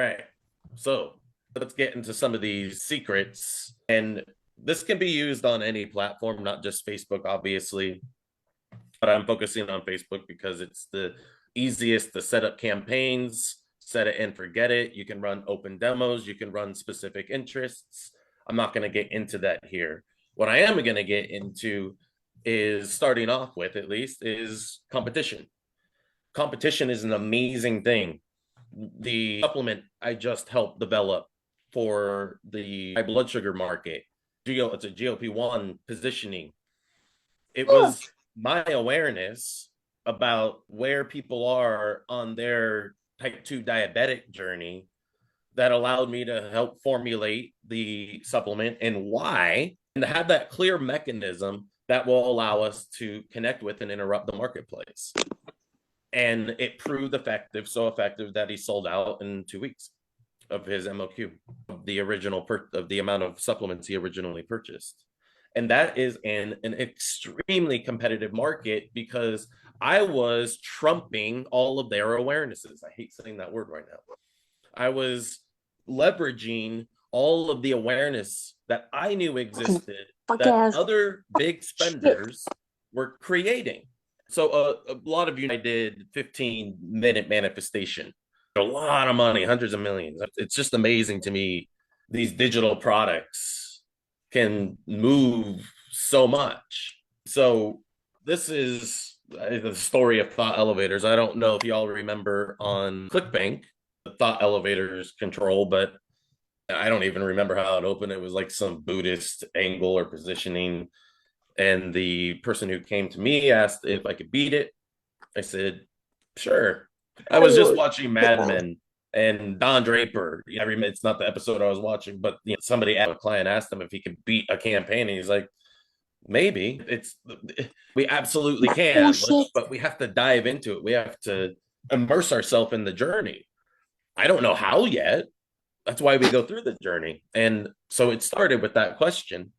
All right. So let's get into some of these secrets. And this can be used on any platform, not just Facebook, obviously. But I'm focusing on Facebook because it's the easiest to set up campaigns, set it and forget it. You can run open demos, you can run specific interests. I'm not going to get into that here. What I am going to get into is starting off with, at least, is competition. Competition is an amazing thing. The supplement I just helped develop for the high blood sugar market, it's a GLP-1 positioning. It Oh, was my awareness about where people are on their type 2 diabetic journey that allowed me to help formulate the supplement and why, and to have that clear mechanism that will allow us to connect with and interrupt the marketplace. And it proved effective, so effective that he sold out in 2 weeks of his MOQ, of the original of the amount of supplements he originally purchased. And that is an extremely competitive market because I was trumping all of their awarenesses. I hate saying that word right now. I was leveraging all of the awareness that I knew fucking existed fuck that ass other big shit. spenders were creating. So a lot of you, I did 15-minute manifestation, a lot of money, hundreds of millions. It's just amazing to me. These digital products can move so much. So this is the story of thought elevators. I don't know if y'all remember on ClickBank, the thought elevators control, but I don't even remember how it opened. It was like some Buddhist angle or positioning. And the person who came to me asked if I could beat it. I said, sure. I Are was just you watching Mad kidding? Men and Don Draper. It's not the episode I was watching, but somebody, a client asked him if he could beat a campaign. And he's like, maybe. We absolutely can. Bullshit. But we have to dive into it. We have to immerse ourselves in the journey. I don't know how yet. That's why we go through the journey. And so it started with that question.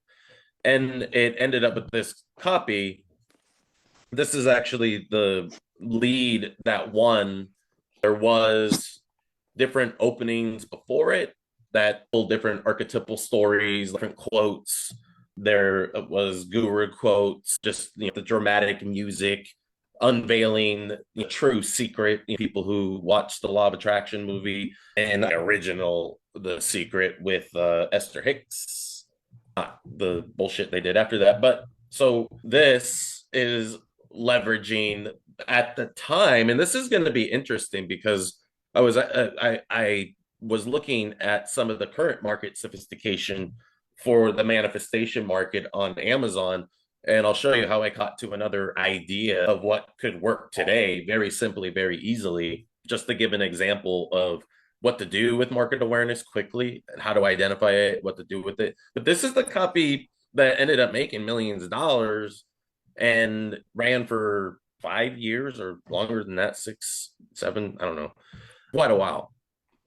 And it ended up with this copy. This is actually the lead that won. There was different openings before it that told different archetypal stories, different quotes. There was guru quotes, just the dramatic music, unveiling the true secret. People who watched the Law of Attraction movie and the original The Secret with Esther Hicks, not the bullshit they did after that. But so this is leveraging at the time, and this is going to be interesting because I was looking at some of the current market sophistication for the manifestation market on Amazon, and I'll show you how I got to another idea of what could work today, very simply, very easily, just to give an example of what to do with market awareness quickly and how to identify it, what to do with it. But this is the copy that ended up making millions of dollars and ran for 5 years or longer than that, six, seven, I don't know, quite a while.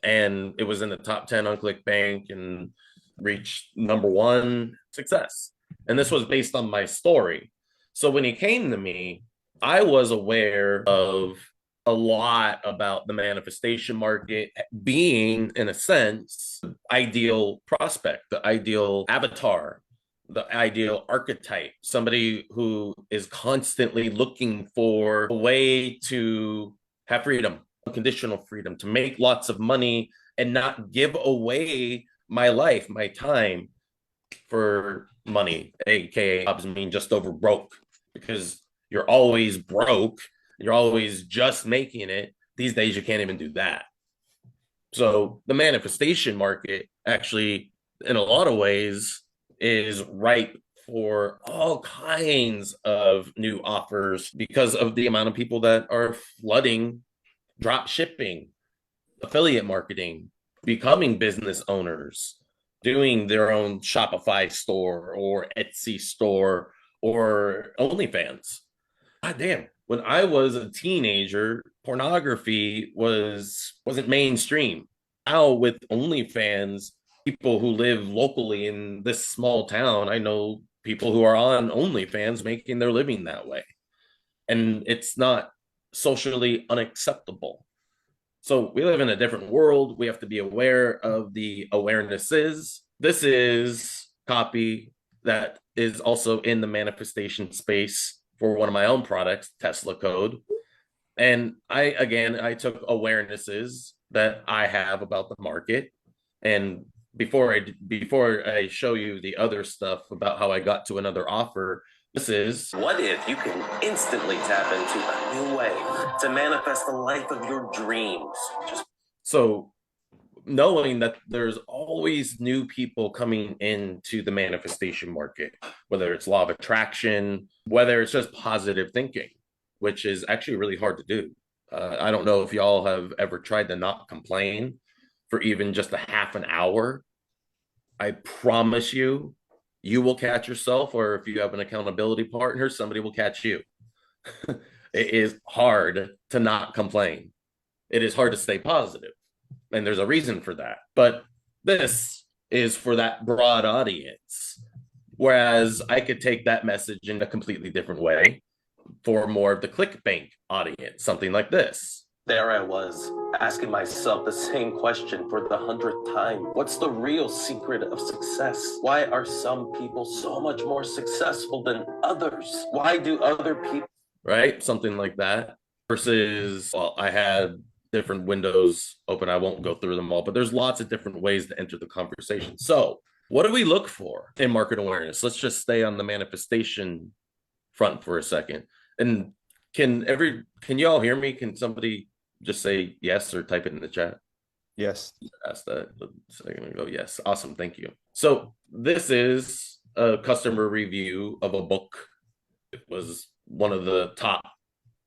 And it was in the top 10 on ClickBank and reached number one success. And this was based on my story. So when he came to me, I was aware of a lot about the manifestation market being, in a sense, ideal prospect, the ideal avatar, the ideal archetype, somebody who is constantly looking for a way to have freedom, unconditional freedom, to make lots of money and not give away my life, my time for money, aka jobs mean just over broke, because you're always broke, you're always just making it. These days you can't even do that. So the manifestation market actually, in a lot of ways, is ripe for all kinds of new offers because of the amount of people that are flooding drop shipping, affiliate marketing, becoming business owners, doing their own Shopify store or Etsy store or OnlyFans. God damn. When I was a teenager, pornography wasn't mainstream. Now with OnlyFans, people who live locally in this small town, I know people who are on OnlyFans making their living that way. And it's not socially unacceptable. So we live in a different world. We have to be aware of the awarenesses. This is copy that is also in the manifestation space for one of my own products, Tesla Code. And I took awarenesses that I have about the market. And before I show you the other stuff about how I got to another offer, this is what if you can instantly tap into a new way to manifest the life of your dreams. So knowing that there's always new people coming into the manifestation market, whether it's law of attraction, whether it's just positive thinking, which is actually really hard to do. I don't know if y'all have ever tried to not complain for even just a half an hour. I promise you, you will catch yourself, or if you have an accountability partner, somebody will catch you. It is hard to not complain. It is hard to stay positive. And there's a reason for that. But this is for that broad audience. Whereas I could take that message in a completely different way for more of the clickbank audience, something like this. There I was, asking myself the same question for the 100th time. What's the real secret of success? Why are some people so much more successful than others? Why do other people, right? Something like that. Versus, well, I had different windows open. I won't go through them all, but there's lots of different ways to enter the conversation. So, what do we look for in market awareness? Let's just stay on the manifestation front for a second. And can you all hear me? Can somebody just say yes or type it in the chat? Yes. Ask that a second ago. Yes. Awesome. Thank you. So this is a customer review of a book. It was one of the top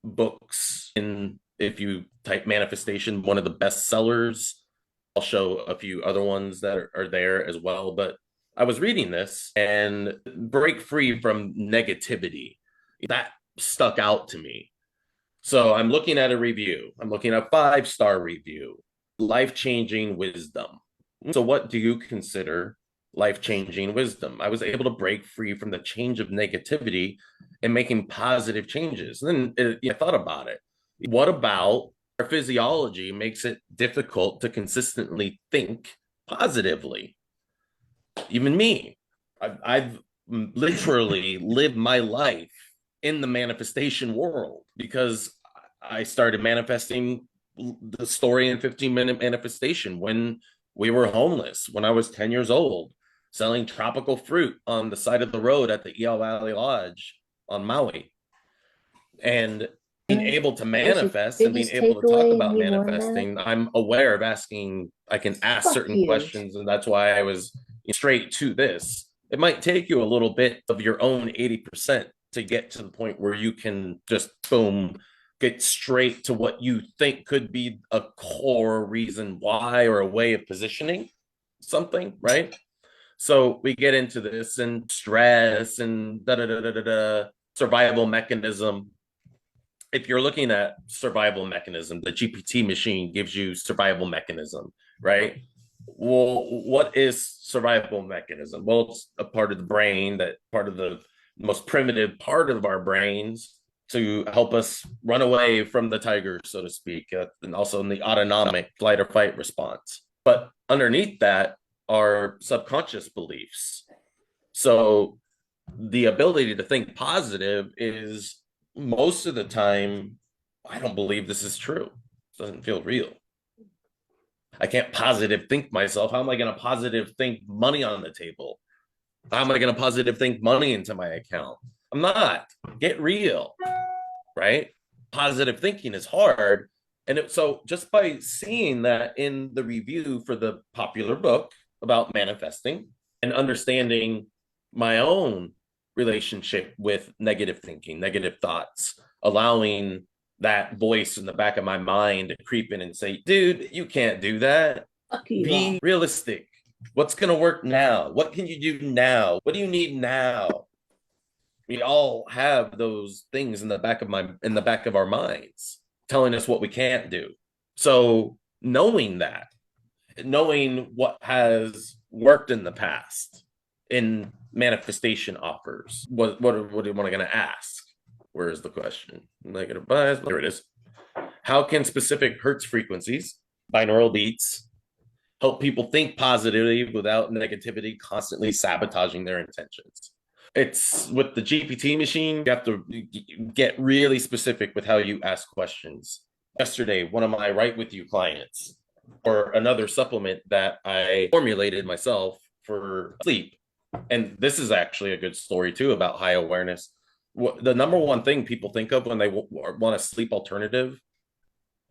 books in, if you type manifestation, one of the best sellers. I'll show a few other ones that are there as well. But I was reading this and break free from negativity. That stuck out to me. So I'm looking at a review. I'm looking at a 5-star review, life-changing wisdom. So what do you consider life-changing wisdom? I was able to break free from the change of negativity and making positive changes. And then I thought about it. What about our physiology makes it difficult to consistently think positively? Even me, I've literally lived my life in the manifestation world because I started manifesting the story in 15-minute manifestation when we were homeless, when I was 10 years old, selling tropical fruit on the side of the road at the Eel Valley Lodge on Maui. And being able to manifest and being able to talk about manifesting, I'm aware of asking, I can ask certain questions. And that's why I was straight to this. It might take you a little bit of your own 80% to get to the point where you can just boom, get straight to what you think could be a core reason why, or a way of positioning something, right? So we get into this and stress and survival mechanism. If you're looking at survival mechanism, the GPT machine gives you survival mechanism, right? Well, what is survival mechanism? Well, it's a part of the brain, that part of the most primitive part of our brains, to help us run away from the tiger, so to speak, and also in the autonomic flight or fight response. But underneath that are subconscious beliefs. So the ability to think positive is, most of the time, I don't believe this is true. It doesn't feel real. I can't positive think myself. How am I going to positive think money on the table? How am I going to positive think money into my account? I'm not. Get real, right? Positive thinking is hard. And so just by seeing that in the review for the popular book about manifesting and understanding my own relationship with negative thinking, negative thoughts, allowing that voice in the back of my mind to creep in and say, dude, you can't do that. Be realistic. What's going to work now? What can you do now? What do you need now? We all have those things in the back of our minds telling us what we can't do. So knowing that, knowing what has worked in the past in manifestation offers, what am I going to ask? Where is the question? Negative bias. Here it is. How can specific hertz frequencies, binaural beats, help people think positively without negativity constantly sabotaging their intentions? It's with the GPT machine, you have to get really specific with how you ask questions. Yesterday, one of my Write With You clients, or another supplement that I formulated myself for sleep. And this is actually a good story too about high awareness. The number one thing people think of when they want a sleep alternative,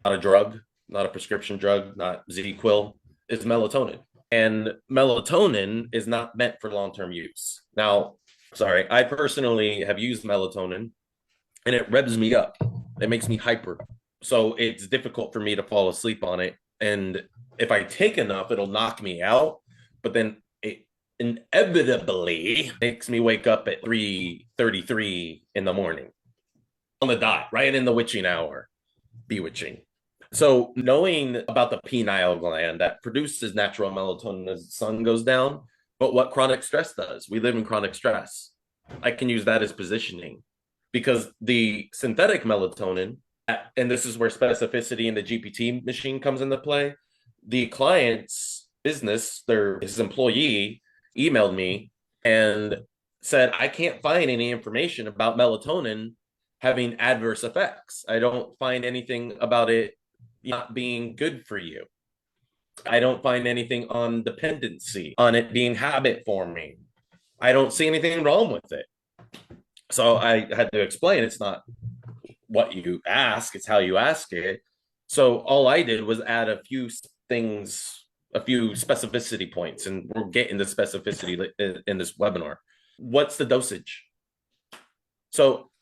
not a drug, not a prescription drug, not Z-Quil, is melatonin. And melatonin is not meant for long-term use. Now, sorry, I personally have used melatonin and it revs me up. It makes me hyper. So it's difficult for me to fall asleep on it. And if I take enough, it'll knock me out. But then it inevitably makes me wake up at 3:33 in the morning on the dot, right in the witching hour, bewitching. So knowing about the pineal gland that produces natural melatonin as the sun goes down, but what chronic stress does, we live in chronic stress. I can use that as positioning because the synthetic melatonin, and this is where specificity in the GPT machine comes into play. The client's business, his employee emailed me and said, I can't find any information about melatonin having adverse effects. I don't find anything about it not being good for you. I don't find anything on dependency, on it being habit forming. I don't see anything wrong with it. So I had to explain it's not what you ask, it's how you ask it. So all I did was add a few things, a few specificity points, and we're getting the specificity in this webinar. What's the dosage? So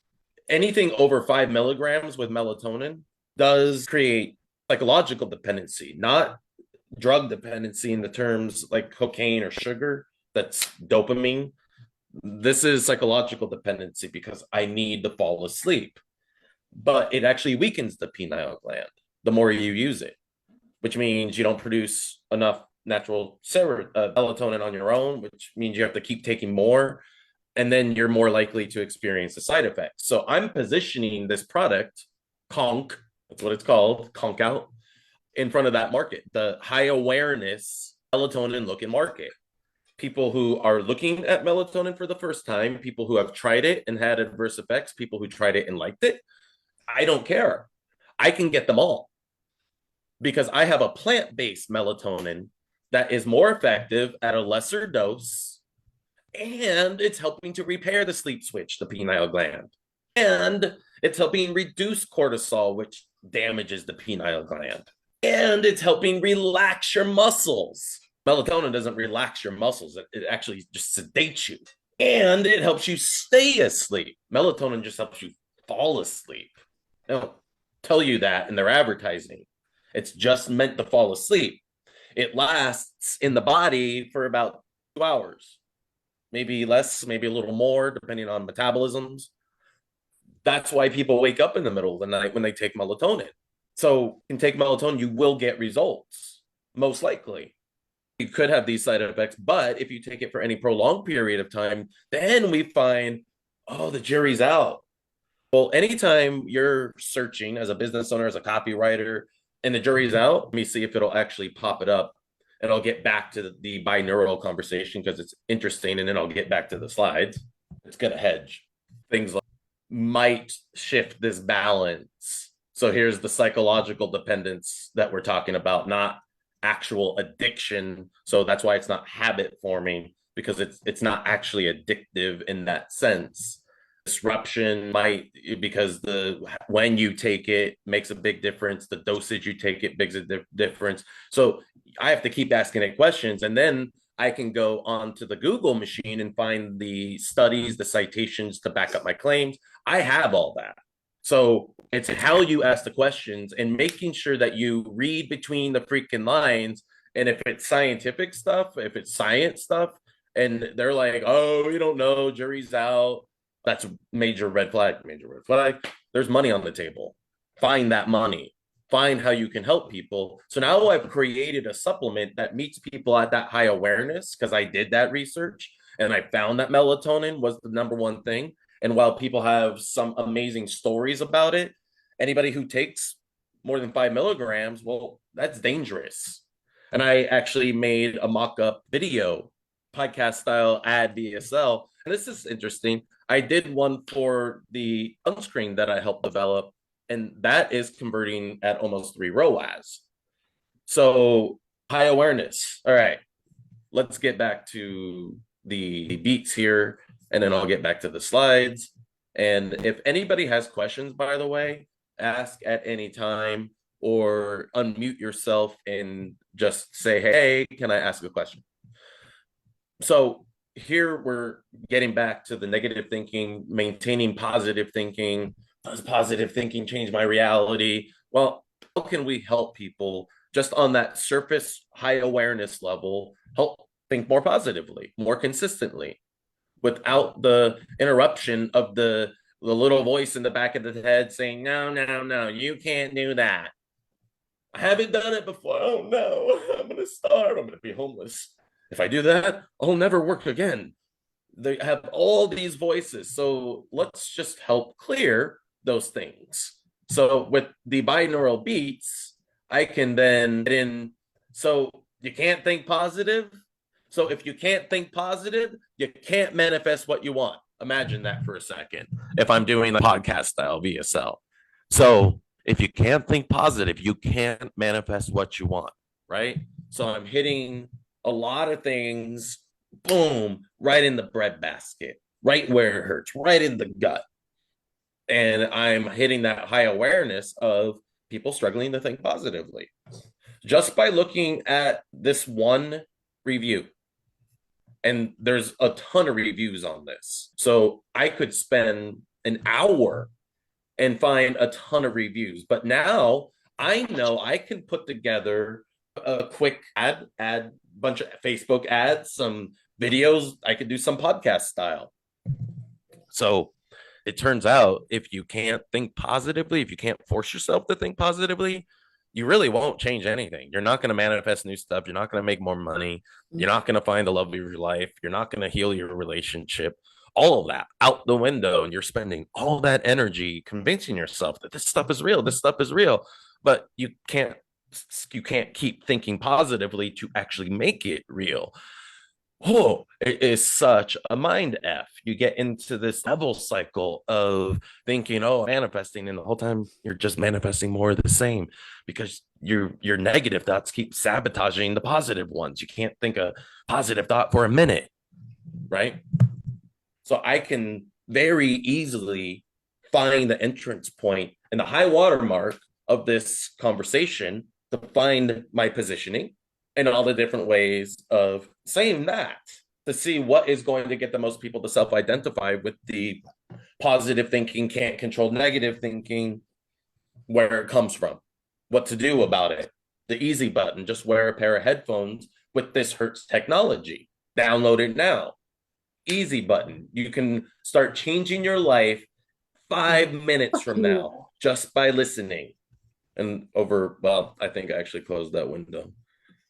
anything over 5 milligrams with melatonin does create psychological dependency, not drug dependency in the terms like cocaine or sugar. That's dopamine. This is psychological dependency because I need to fall asleep. But it actually weakens the pineal gland the more you use it, which means you don't produce enough natural melatonin on your own, which means you have to keep taking more. And then you're more likely to experience the side effects. So I'm positioning this product, Conk, that's what it's called, Conk out, in front of that market, the high awareness melatonin looking market. People who are looking at melatonin for the first time, people who have tried it and had adverse effects, people who tried it and liked it. I don't care. I can get them all because I have a plant-based melatonin that is more effective at a lesser dose, and it's helping to repair the sleep switch, the pineal gland. And it's helping reduce cortisol, which damages the pineal gland. And it's helping relax your muscles. Melatonin doesn't relax your muscles. It actually just sedates you. And it helps you stay asleep. Melatonin just helps you fall asleep. They don't tell you that in their advertising. It's just meant to fall asleep. It lasts in the body for about 2 hours, maybe less, maybe a little more, depending on metabolisms. That's why people wake up in the middle of the night when they take melatonin. So you can take melatonin, you will get results, most likely. You could have these side effects, but if you take it for any prolonged period of time, then we find, oh, the jury's out. Well, anytime you're searching as a business owner, as a copywriter, and the jury's out, let me see if it'll actually pop it up. And I'll get back to the binaural conversation because it's interesting, and then I'll get back to the slides. It's going to hedge. Things like might shift this balance. So here's the psychological dependence that we're talking about, not actual addiction. So that's why it's not habit forming, because it's not actually addictive in that sense. Disruption might, because when you take it makes a big difference, the dosage you take it makes a difference. So I have to keep asking it questions, and then I can go onto the Google machine and find the studies, the citations to back up my claims. I have all that. So it's how you ask the questions and making sure that you read between the freaking lines. And if it's scientific stuff, if it's science stuff, and they're like, oh, we don't know, jury's out, that's a major red flag, major red flag. There's money on the table. Find that money. Find how you can help people. So now I've created a supplement that meets people at that high awareness, because I did that research and I found that melatonin was the number one thing. And while people have some amazing stories about it, anybody who takes more than 5 milligrams, well, that's dangerous. And I actually made a mock-up video, podcast style ad VSL. And this is interesting. I did one for the sunscreen that I helped develop, and that is converting at almost 3 ROAS. So high awareness. All right, let's get back to the beats here, and then I'll get back to the slides. And if anybody has questions, by the way, ask at any time or unmute yourself and just say, hey, can I ask a question? So here we're getting back to the negative thinking, maintaining positive thinking. Does positive thinking change my reality? Well, how can we help people just on that surface high awareness level help think more positively, more consistently, without the interruption of the little voice in the back of the head saying, no, no, no, you can't do that. I haven't done it before. Oh no, I'm gonna starve. I'm gonna be homeless. If I do that, I'll never work again. They have all these voices. So let's just help clear those things. So with the binaural beats, I can then get in. So you can't think positive. So if you can't think positive, you can't manifest what you want. Imagine that for a second. If I'm doing the podcast style VSL. So if you can't think positive, you can't manifest what you want, right? So I'm hitting a lot of things, boom, right in the breadbasket, right where it hurts, right in the gut. And I'm hitting that high awareness of people struggling to think positively just by looking at this one review. And there's a ton of reviews on this. So I could spend an hour and find a ton of reviews. But now I know I can put together a quick ad, bunch of Facebook ads, some videos. I could do some podcast style. So it turns out if you can't think positively, if you can't force yourself to think positively, you really won't change anything. You're not going to manifest new stuff. You're not going to make more money. You're not going to find the love of your life. You're not going to heal your relationship. All of that out the window. And you're spending all that energy convincing yourself that this stuff is real. This stuff is real. But you can't keep thinking positively to actually make it real. Oh, it is such a mind F. You get into this devil cycle of thinking, oh, manifesting, and the whole time you're just manifesting more of the same because your negative thoughts keep sabotaging the positive ones. You can't think a positive thought for a minute, right? So I can very easily find the entrance point and the high watermark of this conversation to find my positioning and all the different ways of saying that to see what is going to get the most people to self-identify with the positive thinking, can't control negative thinking, where it comes from, what to do about it. The easy button, just wear a pair of headphones with this Hertz technology. Download it now. Easy button. You can start changing your life 5 minutes from now just by listening. And well, I think I actually closed that window,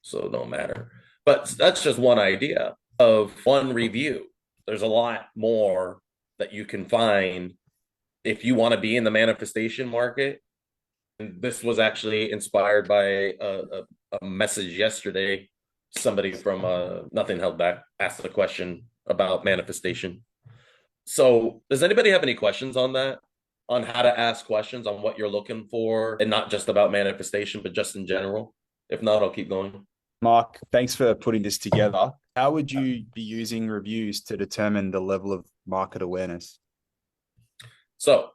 so it don't matter. But that's just one idea of one review. There's a lot more that you can find if you want to be in the manifestation market. And this was actually inspired by a message yesterday. Somebody from Nothing Held Back asked a question about manifestation. So does anybody have any questions on that? On how to ask questions on what you're looking for, and not just about manifestation, but just in general? If not, I'll keep going. Mark, thanks for putting this together. How would you be using reviews to determine the level of market awareness? So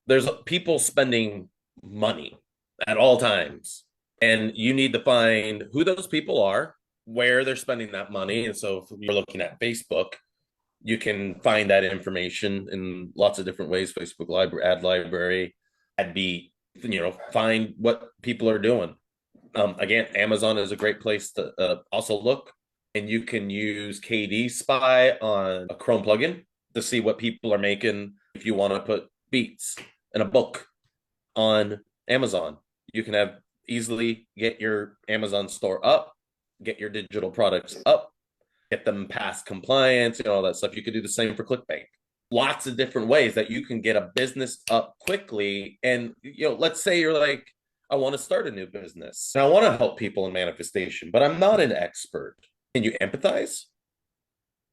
there's people spending money at all times, and you need to find who those people are, where they're spending that money. And so if you're looking at Facebook, you can find that information in lots of different ways. Facebook library, ad library, AdBeat, find what people are doing. Again, Amazon is a great place to also look. And you can use KD Spy on a Chrome plugin to see what people are making. If you want to put beats in a book on Amazon, you can easily get your Amazon store up, get your digital products up, get them past compliance and all that stuff. You could do the same for ClickBank. Lots of different ways that you can get a business up quickly. And let's say you're like, I want to start a new business. And I want to help people in manifestation, but I'm not an expert. Can you empathize?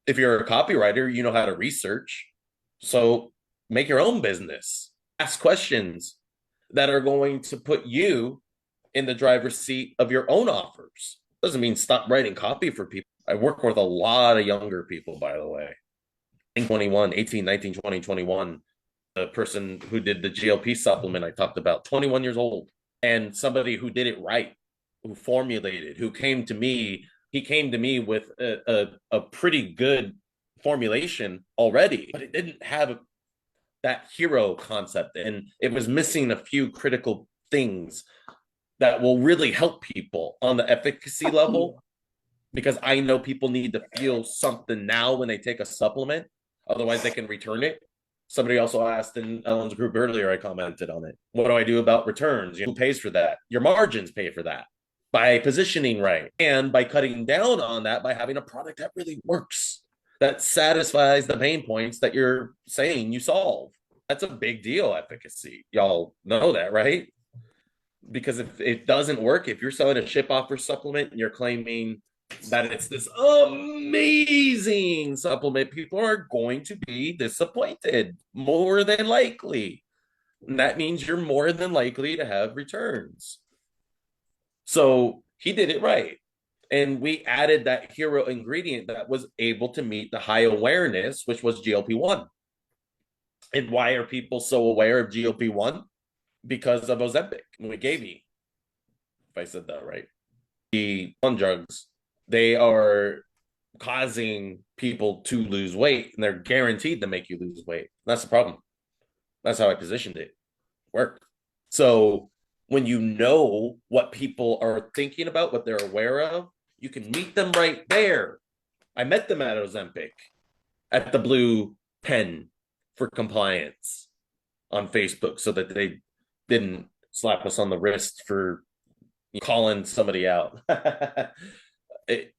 If you're a copywriter, you know how to research. So make your own business. Ask questions that are going to put you in the driver's seat of your own offers. Doesn't mean stop writing copy for people. I work with a lot of younger people, by the way. 21, 18, 19, 20, 21. The person who did the GLP supplement I talked about, 21 years old. And somebody who did it right, who formulated, who came to me, he came to me with a pretty good formulation already, but it didn't have that hero concept. And it was missing a few critical things that will really help people on the efficacy level, because I know people need to feel something now when they take a supplement. Otherwise, they can return it. Somebody also asked in Ellen's group earlier, I commented on it. What do I do about returns? Who pays for that? Your margins pay for that by positioning right and by cutting down on that by having a product that really works, that satisfies the pain points that you're saying you solve. That's a big deal, efficacy. Y'all know that, right? Because if it doesn't work, if you're selling a ship offer supplement and you're claiming that it's this amazing supplement, people are going to be disappointed more than likely. And that means you're more than likely to have returns. So he did it right. And we added that hero ingredient that was able to meet the high awareness, which was GLP-1. And why are people so aware of GLP-1? Because of Ozempic. We gave you, if I said that right. The drugs, they are causing people to lose weight, and they're guaranteed to make you lose weight. That's the problem. That's how I positioned it. Worked. So when you know what people are thinking about, what they're aware of, you can meet them right there. I met them at Ozempic at the blue pen for compliance on Facebook so that they didn't slap us on the wrist for calling somebody out.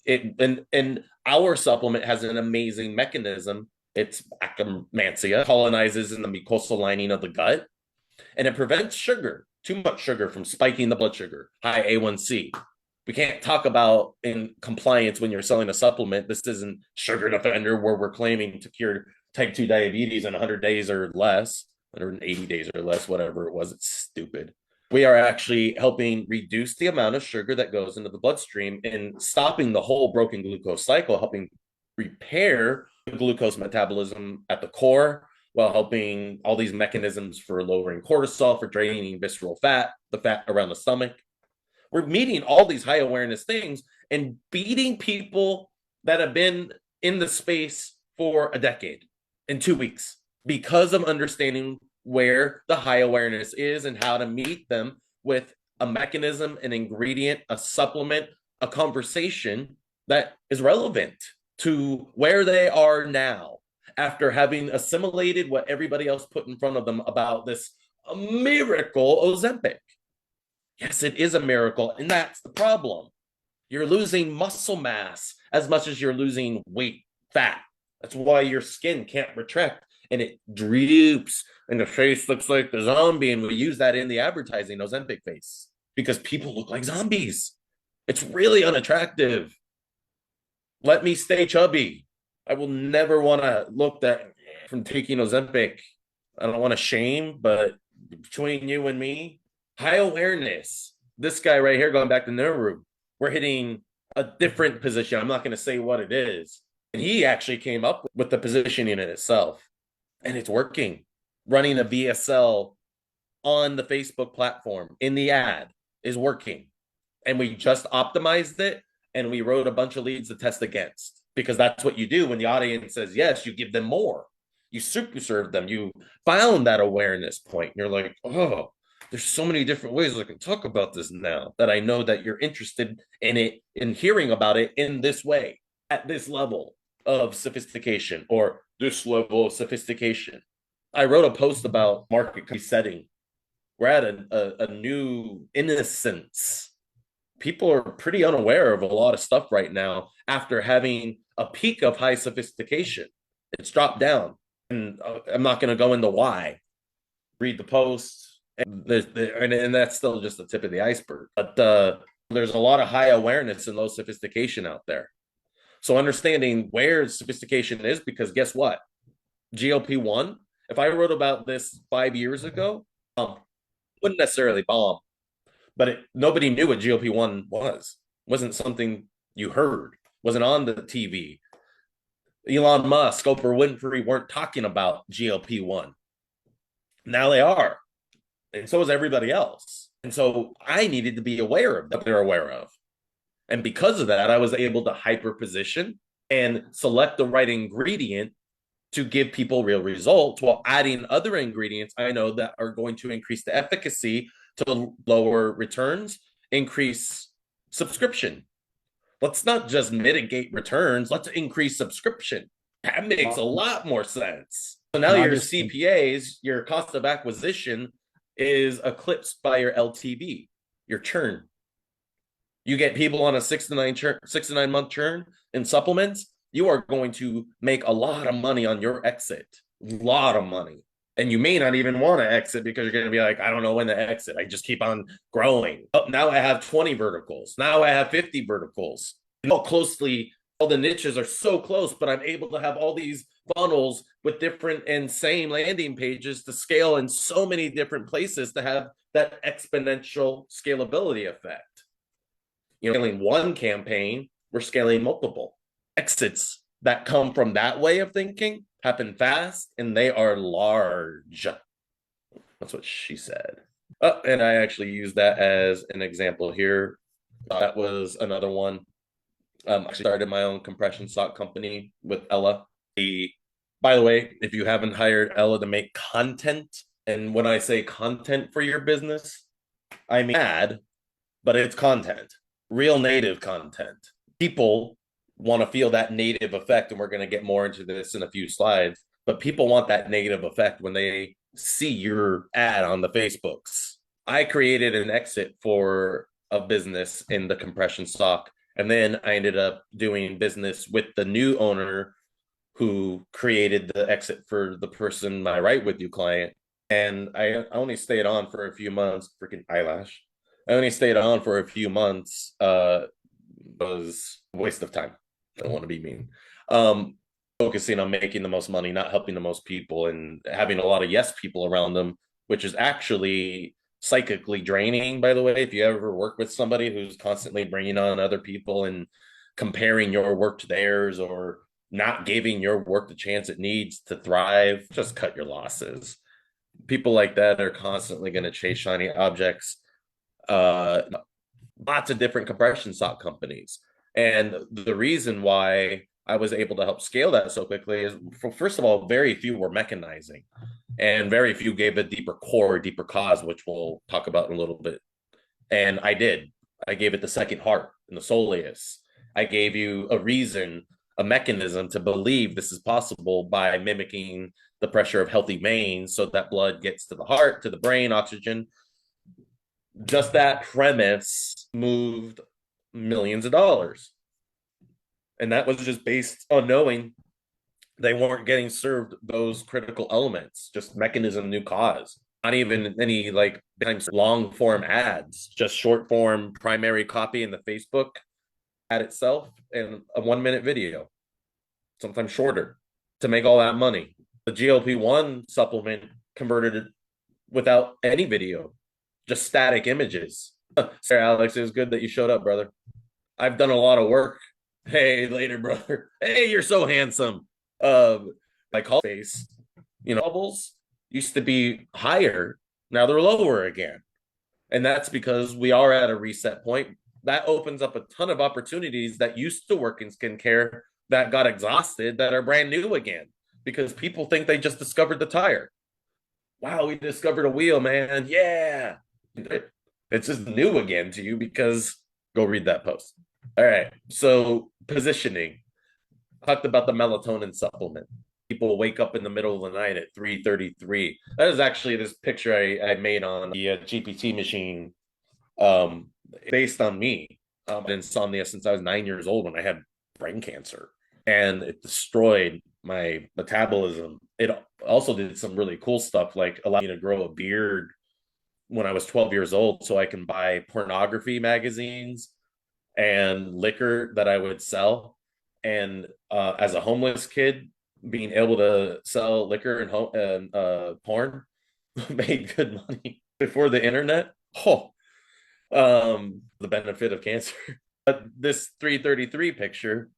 And our supplement has an amazing mechanism. It's Akkermansia, colonizes in the mucosal lining of the gut, and it prevents sugar, too much sugar, from spiking the blood sugar, high A1C. We can't talk about in compliance when you're selling a supplement. This isn't Sugar Defender where we're claiming to cure type 2 diabetes in 100 days or less, 180 days or less, whatever it was. It's stupid. We are actually helping reduce the amount of sugar that goes into the bloodstream and stopping the whole broken glucose cycle, helping repair the glucose metabolism at the core, while helping all these mechanisms for lowering cortisol, for draining visceral fat, the fat around the stomach. We're meeting all these high awareness things and beating people that have been in the space for a decade in 2 weeks because of understanding where the high awareness is and how to meet them with a mechanism, an ingredient, a supplement, a conversation that is relevant to where they are now after having assimilated what everybody else put in front of them about this miracle Ozempic. Yes, it is a miracle, and that's the problem. You're losing muscle mass as much as you're losing weight, fat. That's why your skin can't retract and it droops and the face looks like the zombie. And we use that in the advertising, Ozempic face, because people look like zombies. It's really unattractive. Let me stay chubby. I will never want to look that from taking Ozempic. I don't want to shame, but between you and me, high awareness. This guy right here, going back to Nuru, we're hitting a different position. I'm not going to say what it is. And he actually came up with the positioning in itself. And it's working. Running a VSL on the Facebook platform in the ad is working. And we just optimized it and we wrote a bunch of leads to test against, because that's what you do when the audience says yes, you give them more. You super serve them. You found that awareness point. And you're like, oh, there's so many different ways I can talk about this now that I know that you're interested in it, in hearing about it in this way, at this level of sophistication, or this level of sophistication. I wrote a post about market resetting. We're at a new innocence. People are pretty unaware of a lot of stuff right now after having a peak of high sophistication. It's dropped down. And I'm not going to go into why. Read the post, And that's still just the tip of the iceberg. But there's a lot of high awareness and low sophistication out there. So understanding where sophistication is, because guess what? GLP-1, if I wrote about this 5 years ago, wouldn't necessarily bomb, but nobody knew what GLP-1 was. It wasn't something you heard, wasn't on the TV. Elon Musk, Oprah Winfrey weren't talking about GLP-1. Now they are. And so is everybody else. And so I needed to be aware of what they're aware of. And because of that, I was able to hyper position and select the right ingredient to give people real results while adding other ingredients I know that are going to increase the efficacy to lower returns, increase subscription. Let's not just mitigate returns, let's increase subscription. That makes a lot more sense. So now your CPAs, your cost of acquisition, is eclipsed by your LTV, your churn. You get people on a 6 to 9 month churn in supplements, you are going to make a lot of money on your exit. A lot of money. And you may not even want to exit because you're going to be like, I don't know when to exit. I just keep on growing. Oh, now I have 20 verticals. Now I have 50 verticals. All closely, all the niches are so close, but I'm able to have all these funnels with different and same landing pages to scale in so many different places to have that exponential scalability effect. Scaling one campaign, we're scaling multiple. Exits that come from that way of thinking happen fast and they are large. That's what she said. Oh, and I actually used that as an example here. That was another one. I started my own compression sock company with Ella. By the way, if you haven't hired Ella to make content, and when I say content for your business, I mean ad, but it's content, real native content. People want to feel that native effect, and we're going to get more into this in a few slides, but people want that native effect when they see your ad on the Facebooks. I created an exit for a business in the compression sock, and then I ended up doing business with the new owner who created the exit for the person, my Right With You client. And I only stayed on for a few months. Freaking eyelash. I only stayed on for a few months. Was a waste of time. I don't want to be mean. Focusing on making the most money, not helping the most people, and having a lot of yes people around them, which is actually psychically draining, by the way. If you ever work with somebody who's constantly bringing on other people and comparing your work to theirs, or not giving your work the chance it needs to thrive, just cut your losses. People like that are constantly going to chase shiny objects. Lots of different compression sock companies. And the reason why I was able to help scale that so quickly is, first of all, very few were mechanizing, and very few gave a deeper core, deeper cause, which we'll talk about in a little bit. And I did. I gave it the second heart and the soleus. I gave you a reason, a mechanism to believe this is possible by mimicking the pressure of healthy veins so that blood gets to the heart, to the brain, oxygen. Just that premise moved millions of dollars. And that was just based on knowing they weren't getting served those critical elements, just mechanism, new cause. Not even any like long form ads, just short form primary copy in the Facebook ad itself and a 1 minute video, sometimes shorter, to make all that money. The GLP-1 supplement converted it without any video, just static images. Sorry, Alex, it was good that you showed up, brother. I've done a lot of work. Hey, later, brother. Hey, you're so handsome. My call face, levels used to be higher. Now they're lower again. And that's because we are at a reset point. That opens up a ton of opportunities that used to work in skincare that got exhausted, that are brand new again, because people think they just discovered the tire. Wow, we discovered a wheel, man. Yeah. It's just new again to you because go read that post. All right. So positioning. Talked about the melatonin supplement. People wake up in the middle of the night at 3:33. That is actually this picture I made on the GPT machine, based on me. Insomnia since I was 9 years old when I had brain cancer, and it destroyed my metabolism. It also did some really cool stuff, like allowed me to grow a beard when I was 12 years old so I can buy pornography magazines and liquor that I would sell. And as a homeless kid, being able to sell liquor and porn made good money before the internet. Oh, the benefit of cancer. But this 333 picture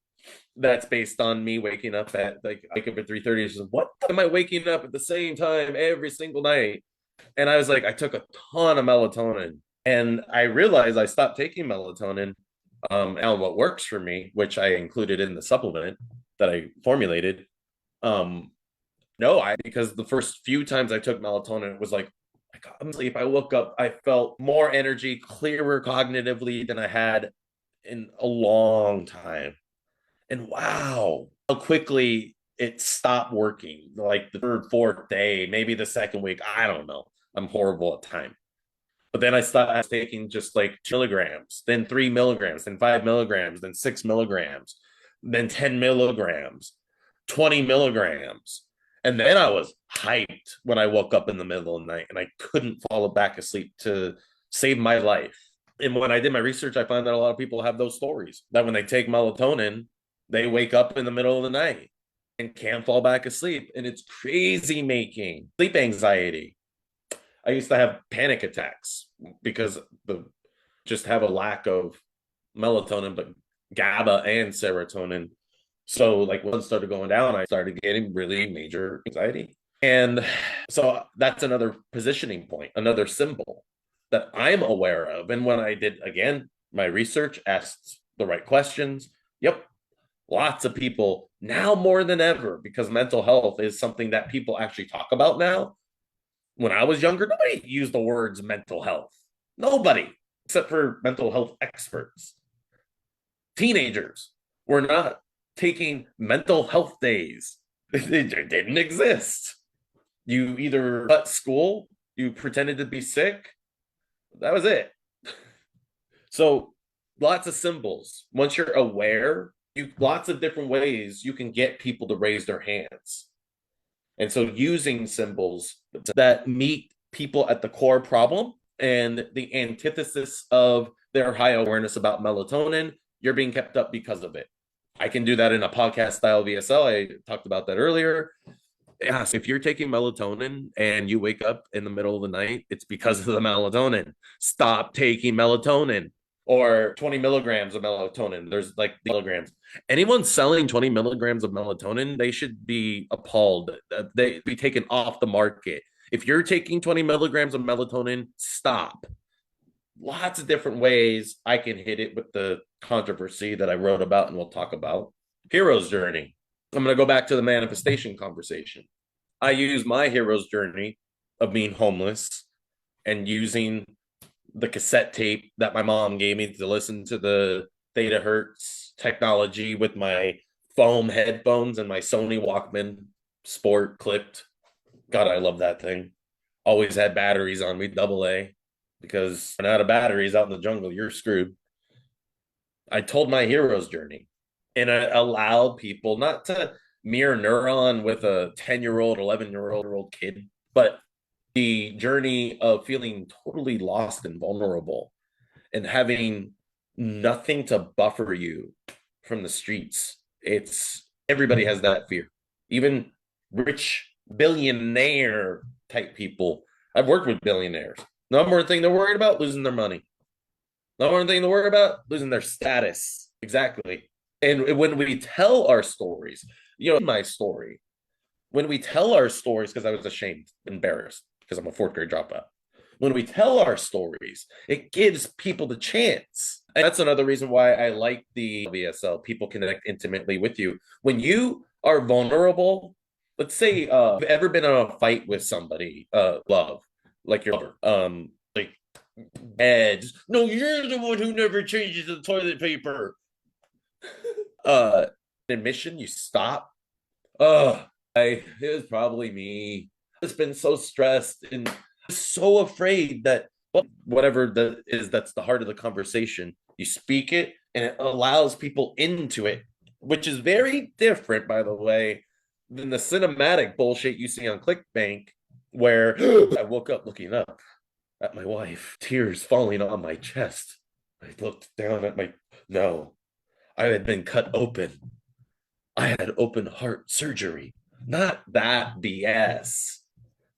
that's based on me waking up at like I wake up at 3:30. What am I waking up at the same time every single night? And I was like, I took a ton of melatonin, and I realized I stopped taking melatonin. And what works for me, which I included in the supplement that I formulated. Um, no, I because the first few times I took melatonin, it was like I got sleep. I woke up, I felt more energy, clearer cognitively than I had in a long time. And wow, how quickly it stopped working. Like the third, fourth day, maybe the second week. I don't know. I'm horrible at time. But then I started taking just like 2 milligrams, then 3 milligrams, then 5 milligrams, then 6 milligrams, then 10 milligrams, 20 milligrams. And then I was hyped when I woke up in the middle of the night and I couldn't fall back asleep to save my life. And when I did my research, I found that a lot of people have those stories that when they take melatonin, they wake up in the middle of the night and can't fall back asleep. And it's crazy making sleep anxiety. I used to have panic attacks because the just have a lack of melatonin, but GABA and serotonin. So like when it started going down, I started getting really major anxiety. And so that's another positioning point, another symbol that I'm aware of. And when I did again my research, asked the right questions, yep, lots of people now more than ever, because mental health is something that people actually talk about now. When I was younger, nobody used the words mental health. Nobody, except for mental health experts. Teenagers were not taking mental health days. It didn't exist. You either cut school, you pretended to be sick. That was it. So lots of symbols. Once you're aware, you lots of different ways you can get people to raise their hands. And so using symbols that meet people at the core problem and the antithesis of their high awareness about melatonin, you're being kept up because of it. I can do that in a podcast style VSL. I talked about that earlier. Yes, if you're taking melatonin and you wake up in the middle of the night, it's because of the melatonin. Stop taking melatonin or 20 milligrams of melatonin. There's like milligrams. Anyone selling 20 milligrams of melatonin, they should be appalled. They be taken off the market. If you're taking 20 milligrams of melatonin, stop. Lots of different ways I can hit it with the controversy that I wrote about and we'll talk about. Hero's journey. I'm going to go back to the manifestation conversation. I use my hero's journey of being homeless and using the cassette tape that my mom gave me to listen to the Theta Hertz technology with my foam headphones and my Sony Walkman Sport clipped. God, I love that thing. Always had batteries on me, double A, because run out of batteries out in the jungle, you're screwed. I told my hero's journey and I allowed people not to mirror neuron with a 10-year-old, 11-year-old kid, but the journey of feeling totally lost and vulnerable and having nothing to buffer you from the streets. It's everybody has that fear. Even rich billionaire type people. I've worked with billionaires. Number one thing they're worried about losing their money. Number one thing to worry about losing their status. Exactly. And when we tell our stories, my story, when we tell our stories, because I was ashamed, embarrassed, because I'm a fourth grade dropout. When we tell our stories, it gives people the chance. And that's another reason why I like the VSL. People connect intimately with you. When you are vulnerable, let's say you've ever been in a fight with somebody, love, like your lover, like edge. No, you're the one who never changes the toilet paper. Admission, you stop. It was probably me. It's been so stressed and so afraid that whatever that is, that's the heart of the conversation. You speak it and it allows people into it, which is very different, by the way, than the cinematic bullshit you see on ClickBank, where I woke up looking up. at my wife, tears falling on my chest. I looked down at my, no, I had been cut open. I had open heart surgery. Not that BS.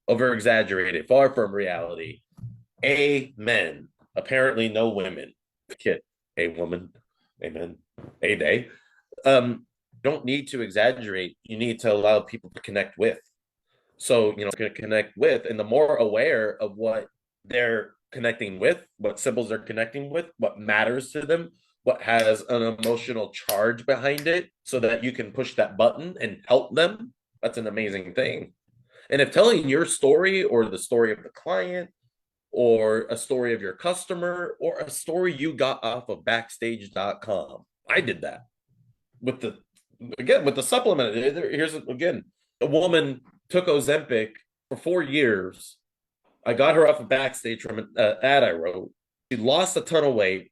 Over exaggerated, far from reality. Amen. Apparently, no women. Kid, a woman. Amen. A day. Don't need to exaggerate. You need to allow people to connect with. So, it's going to connect with, and the more aware of what they're connecting with, what symbols they're connecting with, what matters to them, what has an emotional charge behind it, so that you can push that button and help them, that's an amazing thing. And if telling your story or the story of the client or a story of your customer or a story you got off of backstage.com, I did that with the supplement. Here's again, a woman took Ozempic for 4 years. I got her off of Backstage from an ad I wrote. She lost a ton of weight,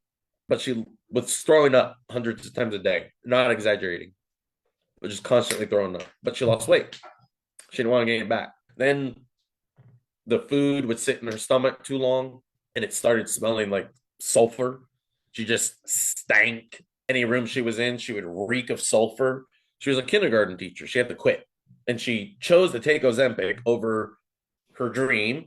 but she was throwing up hundreds of times a day. Not exaggerating, but just constantly throwing up. But she lost weight. She didn't want to gain it back. Then the food would sit in her stomach too long, and it started smelling like sulfur. She just stank. Any room she was in, she would reek of sulfur. She was a kindergarten teacher. She had to quit. And she chose to take Ozempic over her dream,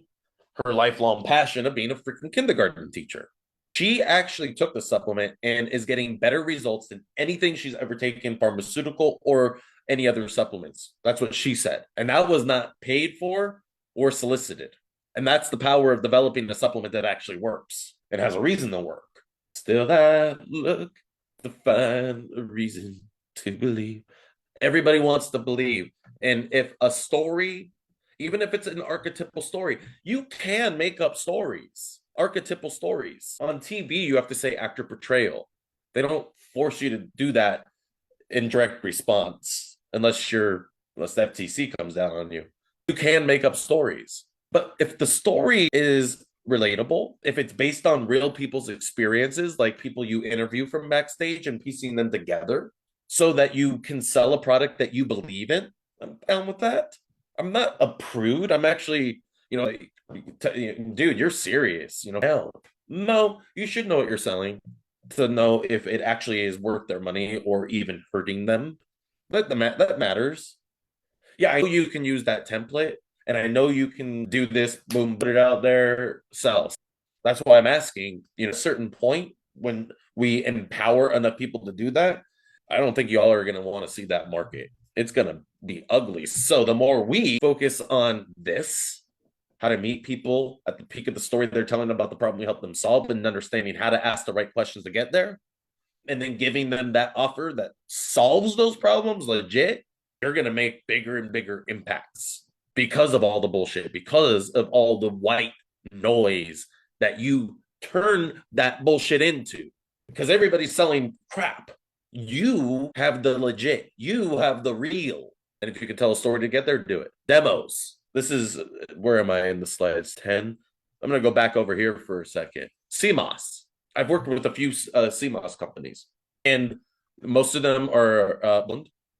her lifelong passion of being a freaking kindergarten teacher. She actually took the supplement and is getting better results than anything she's ever taken, pharmaceutical or any other supplements. That's what she said. And that was not paid for or solicited. And that's the power of developing a supplement that actually works. It has a reason to work. Still, I look to find a reason to believe. Everybody wants to believe. And if a story, even if it's an archetypal story, you can make up stories, archetypal stories. On TV, you have to say actor portrayal. They don't force you to do that in direct response unless the FTC comes down on you. You can make up stories. But if the story is relatable, if it's based on real people's experiences, like people you interview from backstage and piecing them together so that you can sell a product that you believe in, I'm down with that. I'm not a prude. I'm actually, like, dude, you're serious. Hell, no, you should know what you're selling to know if it actually is worth their money or even hurting them. That matters. Yeah, I know you can use that template, and I know you can do this, boom, put it out there, sell. That's why I'm asking, a certain point when we empower enough people to do that, I don't think y'all are going to want to see that market. It's going to be ugly. So the more we focus on this, how to meet people at the peak of the story they're telling about the problem we help them solve, and understanding how to ask the right questions to get there, and then giving them that offer that solves those problems legit, you're going to make bigger and bigger impacts because of all the bullshit, because of all the white noise that you turn that bullshit into. Because everybody's selling crap. You have the legit, you have the real. And if you can tell a story to get there, do it. Demos. This is, where am I in the slides? 10. I'm going to go back over here for a second. CMOS. I've worked with a few CMOS companies, and most of them are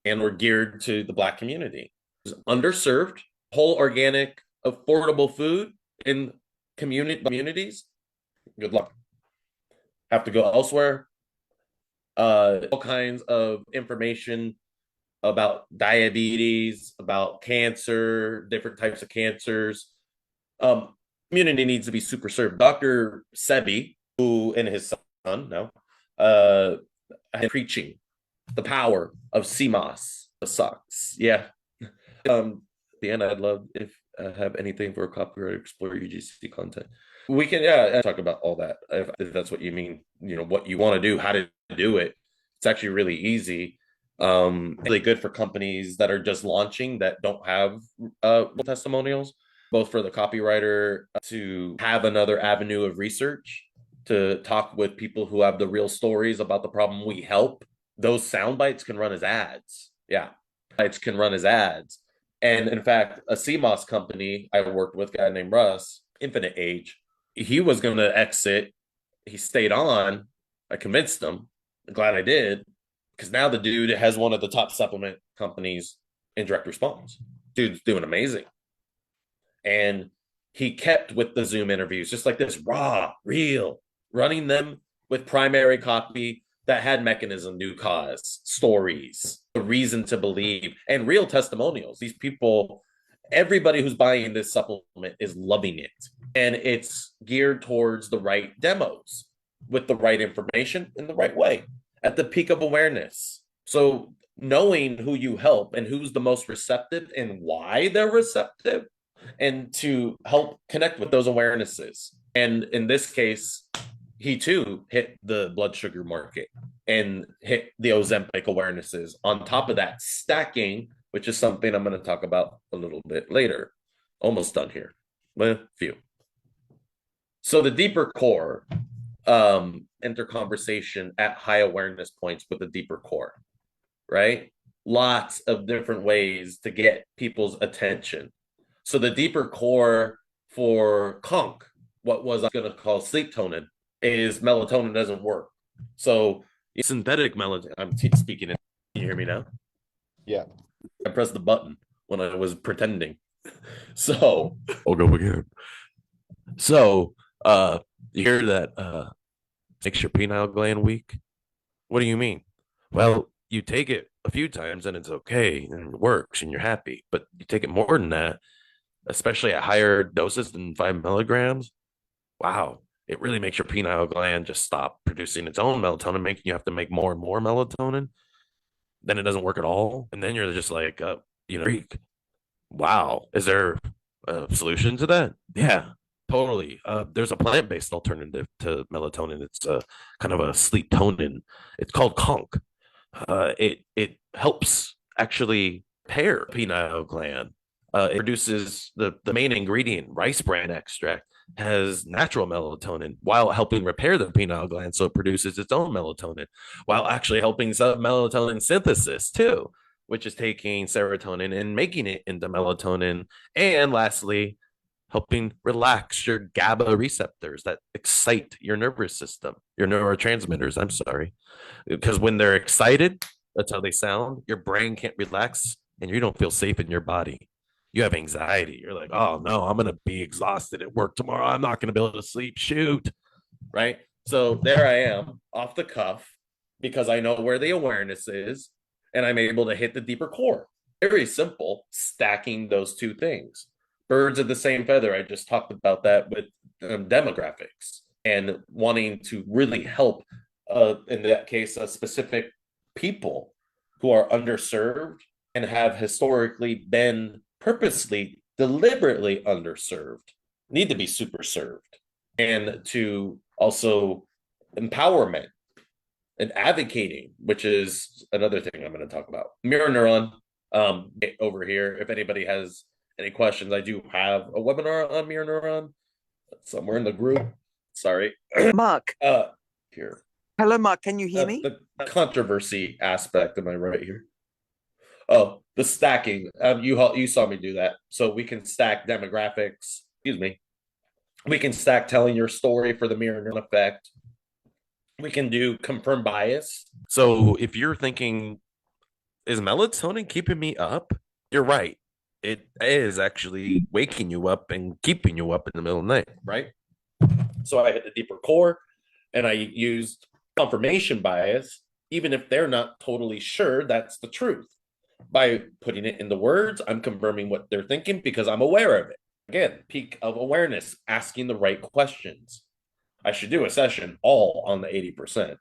and were geared to the Black community. Underserved, whole organic, affordable food in communities. Good luck. Have to go elsewhere. All kinds of information about diabetes, about cancer, different types of cancers. Community needs to be super served. Dr. Sebi, who and his son now, preaching the power of CMOS. Sucks. Yeah. The end, I'd love if have anything for a copyright explore UGC content. We can talk about all that if that's what you mean. What you want to do, how to do it. It's actually really easy. Really good for companies that are just launching that don't have testimonials, both for the copywriter to have another avenue of research, to talk with people who have the real stories about the problem we help. Those sound bites can run as ads. Yeah, bites can run as ads. And in fact, a CMOS company I worked with, a guy named Russ, Infinite Age, he was going to exit. He stayed on. I convinced him. I'm glad I did, because now the dude has one of the top supplement companies in direct response. Dude's doing amazing. And he kept with the Zoom interviews, just like this, raw, real, running them with primary copy that had mechanism, new cause, stories, a reason to believe, and real testimonials. These people, everybody who's buying this supplement is loving it. And it's geared towards the right demos with the right information in the right way at the peak of awareness. So knowing who you help and who's the most receptive and why they're receptive, and to help connect with those awarenesses. And in this case, he too hit the blood sugar market and hit the Ozempic awarenesses. On top of that, stacking, which is something I'm going to talk about a little bit later. Almost done here. Well, few. So the deeper core, enter conversation at high awareness points with a deeper core, right? Lots of different ways to get people's attention. So the deeper core for conk, what was I going to call sleep tonin, is melatonin doesn't work. So synthetic melatonin, I'm speaking it. Can you hear me now? Yeah. I pressed the button when I was pretending. So I'll go again. So you hear that makes your penile gland weak? What do you mean? Well, you take it a few times and it's okay and it works and you're happy. But you take it more than that, especially at higher doses than 5 milligrams. Wow, it really makes your penile gland just stop producing its own melatonin, making you have to make more and more melatonin. Then it doesn't work at all. And then you're just like, freak. Wow. Is there a solution to that? Yeah, totally. There's a plant-based alternative to melatonin. It's a kind of a sleep tonin. It's called conk. It helps actually pair pineal gland. It produces the main ingredient, rice bran extract, has natural melatonin while helping repair the pineal gland, so it produces its own melatonin while actually helping some melatonin synthesis too, which is taking serotonin and making it into melatonin. And lastly, helping relax your GABA receptors that excite your nervous system, your neurotransmitters. I'm sorry. Because when they're excited, that's how they sound. Your brain can't relax and you don't feel safe in your body. You have anxiety. You're like, oh no, I'm going to be exhausted at work tomorrow. I'm not going to be able to sleep. Shoot. Right. So there I am off the cuff because I know where the awareness is and I'm able to hit the deeper core. Very simple, stacking those two things. Birds of the same feather. I just talked about that with demographics and wanting to really help, in that case, a specific people who are underserved and have historically been purposely, deliberately underserved, need to be super served. And to also empowerment and advocating, which is another thing I'm going to talk about. Mirror neuron, over here. If anybody has any questions, I do have a webinar on mirror neuron somewhere in the group. Sorry. Mark. Here. Hello, Mark. Can you hear me? The controversy aspect. Am I right here? Oh, the stacking. You saw me do that. So we can stack demographics. Excuse me. We can stack telling your story for the mirror neuron effect. We can do confirm bias. So if you're thinking, is melatonin keeping me up? You're right. It is actually waking you up and keeping you up in the middle of the night, right? So I hit the deeper core and I used confirmation bias, even if they're not totally sure that's the truth. By putting it into words, I'm confirming what they're thinking because I'm aware of it. Again, peak of awareness, asking the right questions. I should do a session all on the 80%.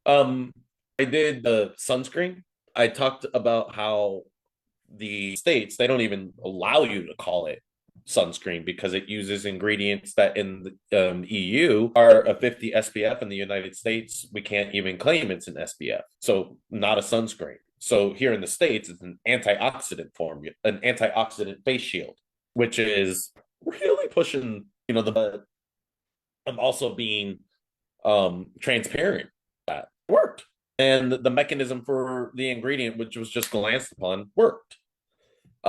I did the sunscreen. I talked about how the states, they don't even allow you to call it sunscreen because it uses ingredients that in the EU are a 50 SPF. In the United States, we can't even claim it's an SPF. So not a sunscreen. So here in the States, it's an antioxidant formula, an antioxidant face shield, which is really pushing, the I'm also being transparent. That worked. And the mechanism for the ingredient, which was just glanced upon, worked.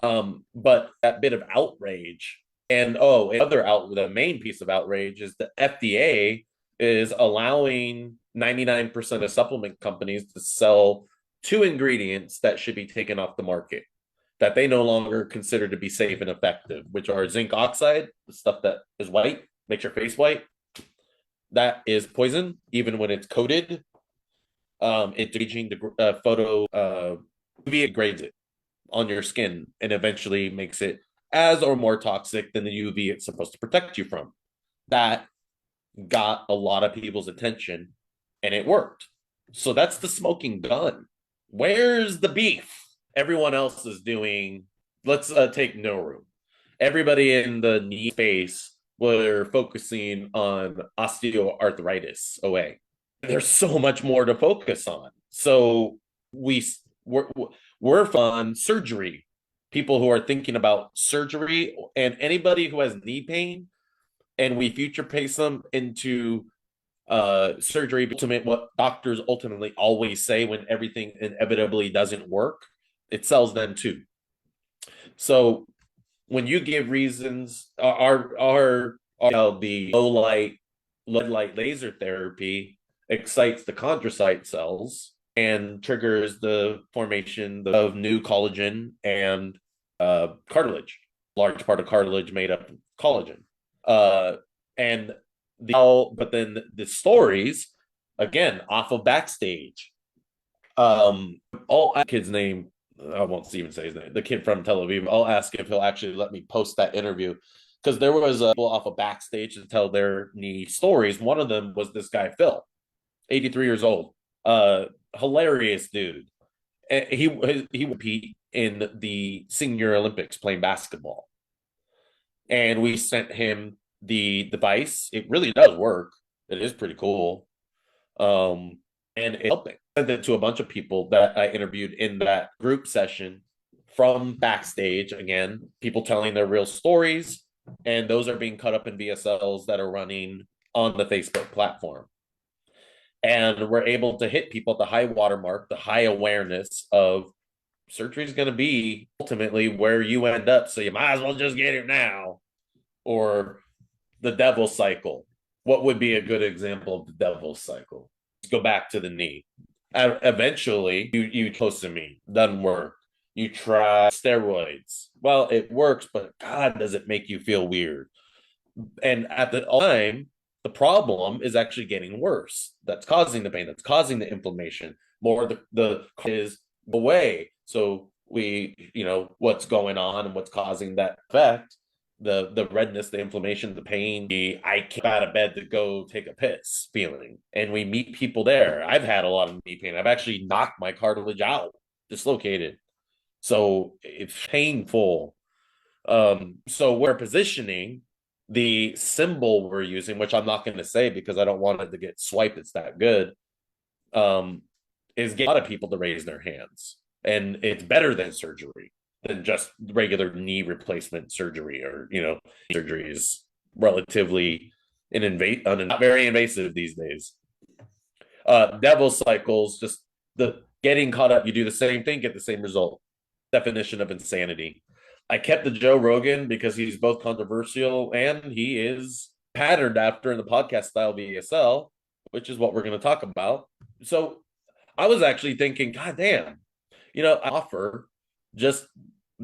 But that bit of outrage, and the main piece of outrage is the FDA is allowing 99% of supplement companies to sell two ingredients that should be taken off the market. that they no longer consider to be safe and effective, which are zinc oxide, the stuff that is white, makes your face white. That is poison, even when it's coated. It's aging the photo UV degrades it on your skin and eventually makes it as or more toxic than the UV it's supposed to protect you from. That got a lot of people's attention and it worked. So that's the smoking gun. Where's the beef? Everyone else is doing, let's take no room. Everybody in the knee space were focusing on osteoarthritis OA. There's so much more to focus on. So we're on surgery. People who are thinking about surgery and anybody who has knee pain, and we future pace them into surgery. Ultimate, what doctors ultimately always say when everything inevitably doesn't work, it sells them too. So when you give reasons, the low light laser therapy excites the chondrocyte cells and triggers the formation of new collagen and cartilage, large part of cartilage made up of collagen. But then the stories, again, off of backstage. All kid's name, I won't even say his name, the kid from Tel Aviv. I'll ask if he'll actually let me post that interview, because there was people off of backstage to tell their knee stories. One of them was this guy, Phil, 83 years old. Hilarious dude. He would compete in the senior Olympics playing basketball. And we sent him the device. It really does work. It is pretty cool. And it's helping. I sent it to a bunch of people that I interviewed in that group session from backstage. Again, people telling their real stories, and those are being cut up in VSLs that are running on the Facebook platform. And we're able to hit people at the high watermark, the high awareness of surgery is going to be ultimately where you end up. So you might as well just get it now. Or the devil's cycle. What would be a good example of the devil's cycle? Let's go back to the knee. Eventually, you close to me, doesn't work. You try steroids. Well, it works, but God, does it make you feel weird? And at the time, the problem is actually getting worse. That's causing the pain. That's causing the inflammation. More the is away. So what's going on and what's causing that effect, the redness, the inflammation, the pain, I came out of bed to go take a piss feeling. And we meet people there. I've had a lot of knee pain. I've actually knocked my cartilage out, dislocated. So it's painful. So we're positioning the symbol we're using, which I'm not going to say because I don't want it to get swiped. It's that good. Is getting a lot of people to raise their hands, and it's better than surgery, than just regular knee replacement surgery, or surgery is relatively not very invasive these days. Devil cycles, just the getting caught up. You do the same thing, get the same result. Definition of insanity. I kept the Joe Rogan because he's both controversial and he is patterned after in the podcast style VSL, which is what we're going to talk about. So I was actually thinking, God damn, I offer just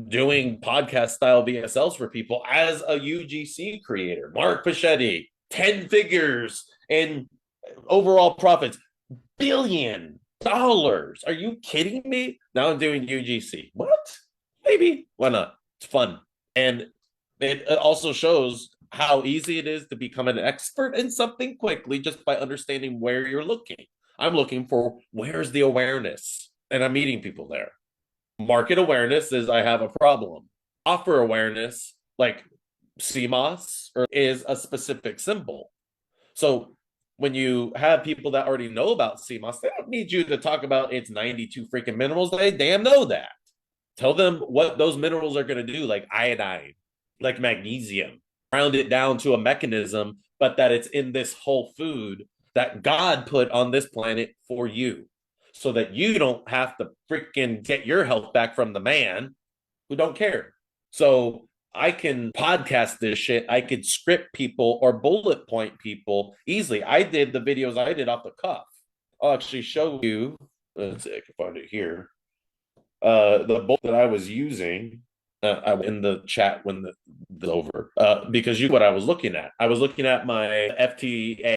doing podcast style VSLs for people as a UGC creator. Mark Pachetti, 10 figures in overall profits, $1 billion. Are you kidding me? Now I'm doing UGC. What? Maybe. Why not? It's fun. And it also shows how easy it is to become an expert in something quickly just by understanding where you're looking. I'm looking for where's the awareness, and I'm meeting people there. Market awareness is I have a problem. Offer awareness, like CMOS, is a specific symbol. So when you have people that already know about CMOS, they don't need you to talk about its 92 freaking minerals. They damn know that. Tell them what those minerals are going to do, like iodine, like magnesium. Round it down to a mechanism, but that it's in this whole food that God put on this planet for you, so that you don't have to freaking get your health back from the man who don't care. So I can podcast this shit. I could script people or bullet point people easily. I did the videos I did off the cuff. I'll actually show you. Let's see, I can find it here. The book that I was using, I in the chat when the over, because what I was looking at. I was looking at my FTA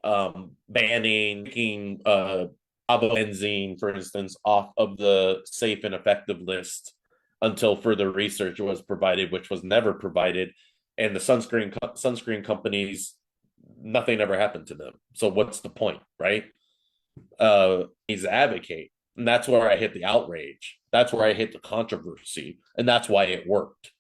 banning taking benzene, for instance, off of the safe and effective list until further research was provided, which was never provided, and the sunscreen companies, nothing ever happened to them. So what's the point, right? He's advocate. And that's where I hit the outrage. That's where I hit the controversy. And that's why it worked.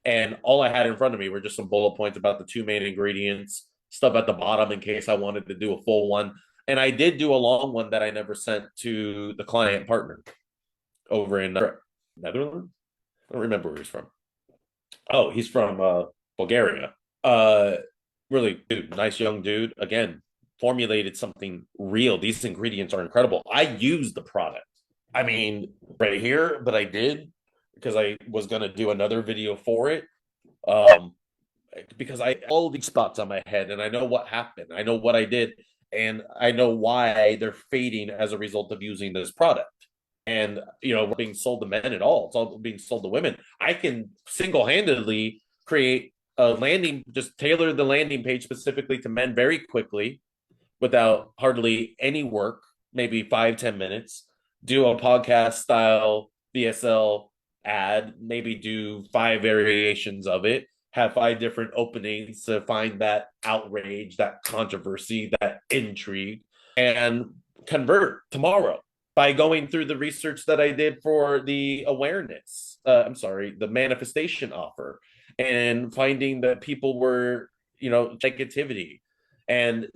And all I had in front of me were just some bullet points about the two main ingredients, stuff at the bottom in case I wanted to do a full one. And I did do a long one that I never sent to the client partner over in Netherlands. I don't remember where he's from. Oh, he's from Bulgaria. Really, dude, nice young dude. Again, formulated something real. These ingredients are incredible. I use the product. I mean, right here, but I did because I was gonna do another video for it. Because I all these spots on my head, and I know what happened. I know what I did, and I know why they're fading as a result of using this product. And being sold to men at all. It's all being sold to women. I can single-handedly create a landing, just tailor the landing page specifically to men very quickly without hardly any work, maybe 5-10 minutes, do a podcast style VSL ad, maybe do 5 variations of it, have 5 different openings to find that outrage, that controversy, that intrigue, and convert tomorrow by going through the research that I did for the awareness. The manifestation offer, and finding that people were, negativity, and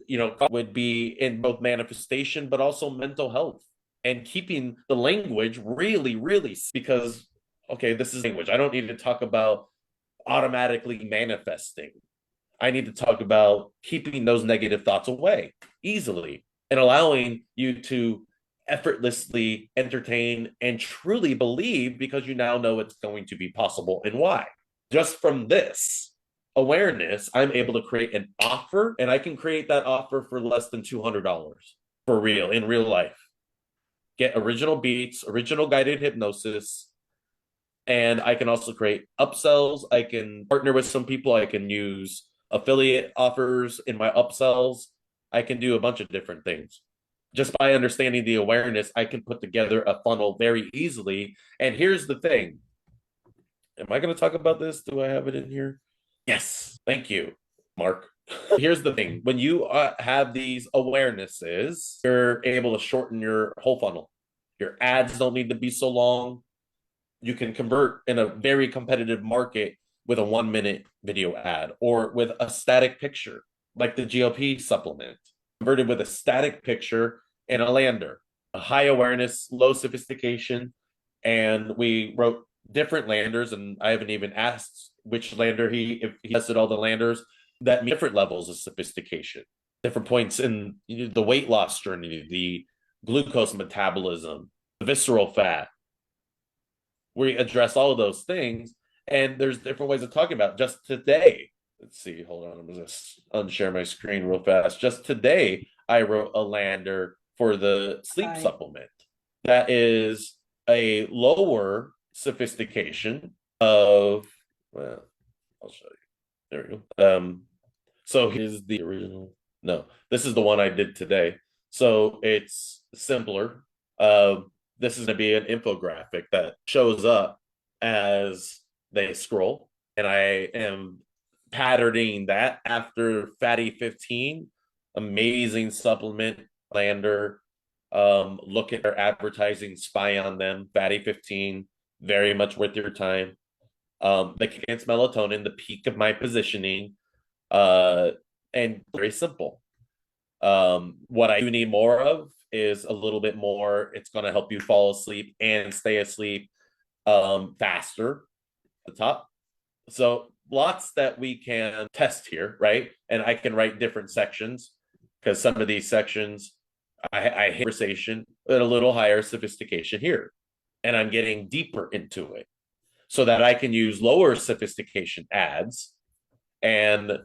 would be in both manifestation but also mental health, and keeping the language really, really, because okay, this is language. I don't need to talk about automatically manifesting. I need to talk about keeping those negative thoughts away easily and allowing you to effortlessly entertain and truly believe, because you now know it's going to be possible and why. Just from this awareness, I'm able to create an offer, and I can create that offer for less than $200 for real, in real life. Get original beats, original guided hypnosis, and I can also create upsells. I can partner with some people. I can use affiliate offers in my upsells. I can do a bunch of different things. Just by understanding the awareness, I can put together a funnel very easily. And here's the thing. Am I going to talk about this? Do I have it in here? Yes. Thank you, Mark. Here's the thing. When you have these awarenesses, you're able to shorten your whole funnel. Your ads don't need to be so long. You can convert in a very competitive market with a 1-minute video ad, or with a static picture, like the GLP supplement, converted with a static picture and a lander, a high awareness, low sophistication. And we wrote different landers, and I haven't even asked which lander if he tested all the landers that meet different levels of sophistication, different points in the weight loss journey, the glucose metabolism, the visceral fat. We address all of those things, and there's different ways of talking about. Just today, let's see, hold on, I'm going to unshare my screen real fast. Just today, I wrote a lander for the sleep supplement that is a lower sophistication of, well, I'll show you. There we go. So here's the original. No, this is the one I did today. So it's simpler. This is going to be an infographic that shows up as they scroll, and I am patterning that after Fatty 15, amazing supplement lander. Look at their advertising, spy on them. Fatty 15, very much worth your time. The kick against melatonin, the peak of my positioning, and very simple. What I do need more of is a little bit more. It's going to help you fall asleep and stay asleep faster at the top. So lots that we can test here, right? And I can write different sections, because some of these sections I hit conversation at a little higher sophistication here, and I'm getting deeper into it so that I can use lower sophistication ads. And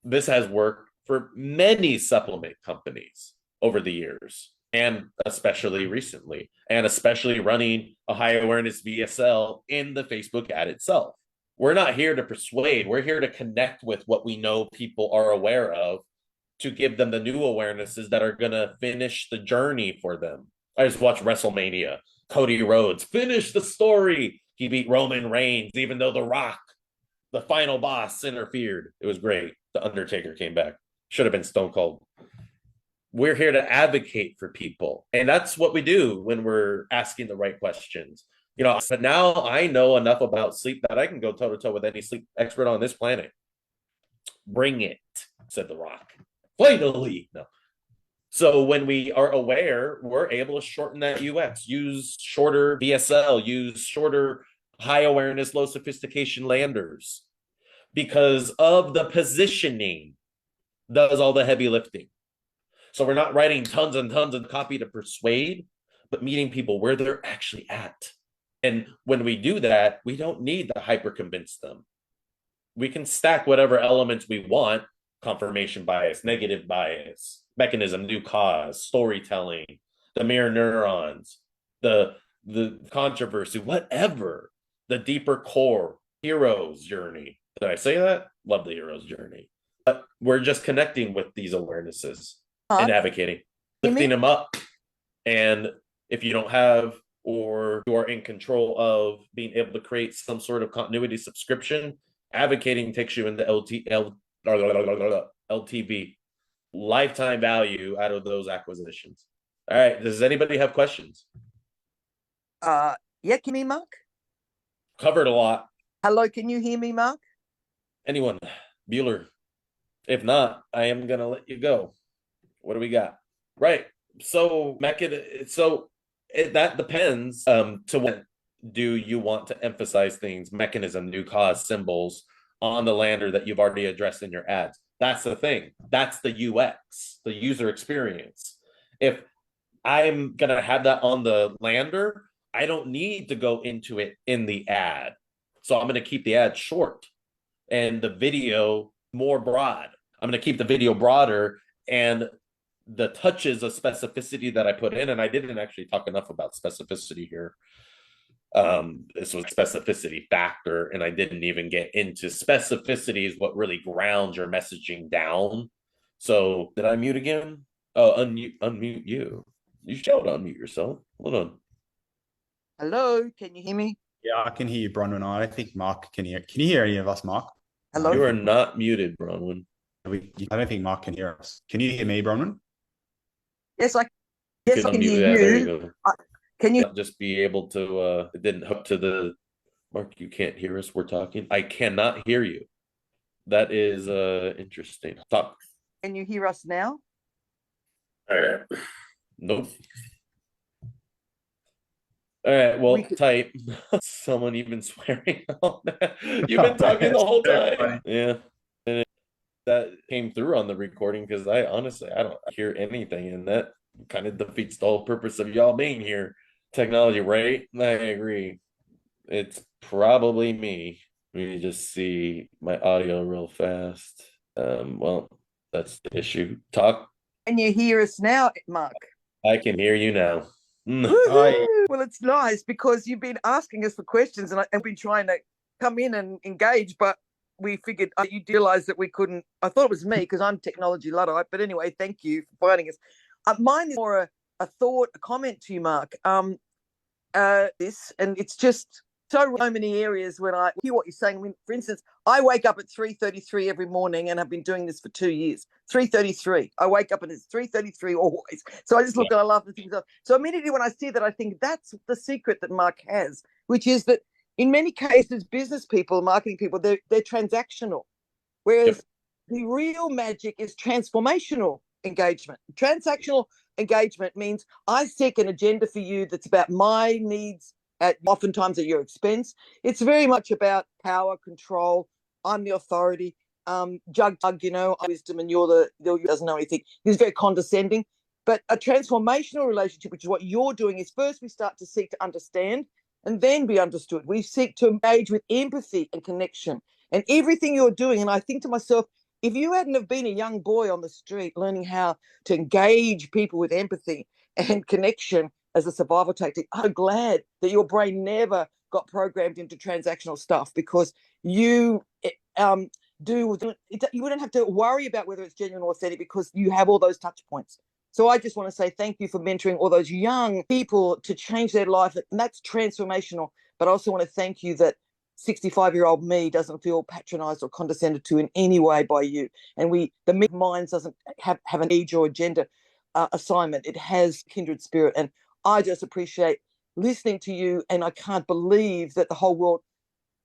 this has worked for many supplement companies over the years. and especially recently, and especially running a high awareness VSL in the Facebook ad itself. We're not here to persuade, we're here to connect with what we know people are aware of to give them the new awarenesses that are going to finish the journey for them. I just watched WrestleMania. Cody Rhodes finished the story. He beat Roman Reigns, even though The Rock, the final boss, interfered. It was great. The Undertaker came back. Should have been Stone Cold. We're here to advocate for people. And that's what we do when we're asking the right questions. But now I know enough about sleep that I can go toe to toe with any sleep expert on this planet. Bring it, said The Rock. Finally. No. So when we are aware, we're able to shorten that UX, use shorter VSL, use shorter high awareness, low sophistication landers, because of the positioning does all the heavy lifting. So we're not writing tons and tons of copy to persuade, but meeting people where they're actually at. And when we do that, we don't need to hyper convince them. We can stack whatever elements we want: confirmation bias, negative bias, mechanism, new cause, storytelling, the mirror neurons, the controversy, whatever, the deeper core, hero's journey. Did I say that? Love the hero's journey. But we're just connecting with these awarenesses and advocating, lifting them up. And if you don't have, or you are in control of being able to create some sort of continuity subscription, advocating takes you into LTV, lifetime value out of those acquisitions. All right. Does anybody have questions? Yeah, can you hear me, Mark? Covered a lot. Hello, can you hear me, Mark? Anyone? Bueller? If not, I am going to let you go. What do we got? Right. So that depends to what do you want to emphasize things, mechanism, new cause, symbols on the lander that you've already addressed in your ads. That's the thing. That's the UX, the user experience. If I'm going to have that on the lander, I don't need to go into it in the ad. So I'm going to keep the ad short and the video more broad. I'm going to keep the video broader, and the touches of specificity that I put in, and I didn't actually talk enough about specificity here. This was specificity factor, and I didn't even get into specificity is what really grounds your messaging down. So did I mute again? Oh, unmute you. You should unmute yourself. Hold on. Hello, can you hear me? Yeah, I can hear you, Bronwyn. I don't think Mark can hear. Can you hear any of us, Mark? Hello. You are not muted, Bronwyn. I don't think Mark can hear us. Can you hear me, Bronwyn? Yes, I can hear you. There you go. Can you just be able to? It didn't hook to the Mark. You can't hear us. We're talking. I cannot hear you. That is interesting. Talk. Can you hear us now? All right. Nope. All right. Well, type. Someone even swearing on that. You've been talking the whole time. Yeah. And that came through on the recording because I don't hear anything, and that kind of defeats the whole purpose of y'all being here. Technology, right? I agree. It's probably me. Let me just see my audio real fast. Well, that's the issue. Talk. Can you hear us now, Mark? I can hear you now. Well, it's nice because you've been asking us for questions, and I've been trying to come in and engage, but we figured you realized that we couldn't. I thought it was me because I'm technology Luddite, but anyway, thank you for finding us. Mine is more a thought, a comment to you, Mark. This, and it's just so many areas when I hear what you're saying. I mean, for instance, I wake up at 3:33 every morning, and I've been doing this for 2 years. 3:33. I wake up and it's 3:33 always. So I just look and I laugh and things up. So immediately when I see that, I think that's the secret that Mark has, which is that in many cases, business people, marketing people, they're transactional, whereas the real magic is transformational engagement. Transactional engagement means I seek an agenda for you that's about my needs, oftentimes at your expense. It's very much about power, control. I'm the authority. Jug, wisdom, and you're the who doesn't know anything. It's very condescending. But a transformational relationship, which is what you're doing, is first we start to seek to understand and then be understood. We seek to engage with empathy and connection. And everything you're doing, and I think to myself, if you hadn't have been a young boy on the street learning how to engage people with empathy, and connection as a survival tactic. I'm glad that your brain never got programmed into transactional stuff, because you you wouldn't have to worry about whether it's genuine or authentic, because you have all those touch points. So I just want to say thank you for mentoring all those young people to change their life, and that's transformational. But I also want to thank you that 65-year-old me doesn't feel patronized or condescended to in any way by you. And the Mid Minds doesn't have an age or gender assignment. It has kindred spirit. And I just appreciate listening to you. And I can't believe that the whole world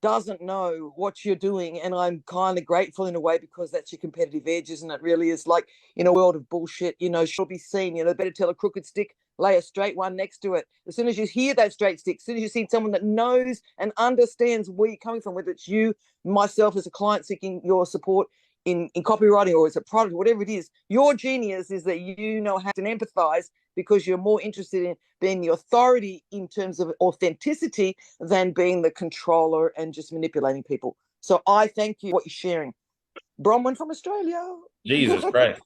doesn't know what you're doing. And I'm kind of grateful in a way, because that's your competitive edge, isn't it? Really is. Like, in a world of bullshit, she'll be seen, better tell a crooked stick, lay a straight one next to it. As soon as you hear that straight stick, as soon as you see someone that knows and understands where you're coming from, whether it's you, myself as a client seeking your support in copywriting, or as a product, whatever it is, your genius is that you know how to empathize, because you're more interested in being the authority in terms of authenticity than being the controller and just manipulating people. So I thank you for what you're sharing. Bronwyn from Australia. Jesus Christ.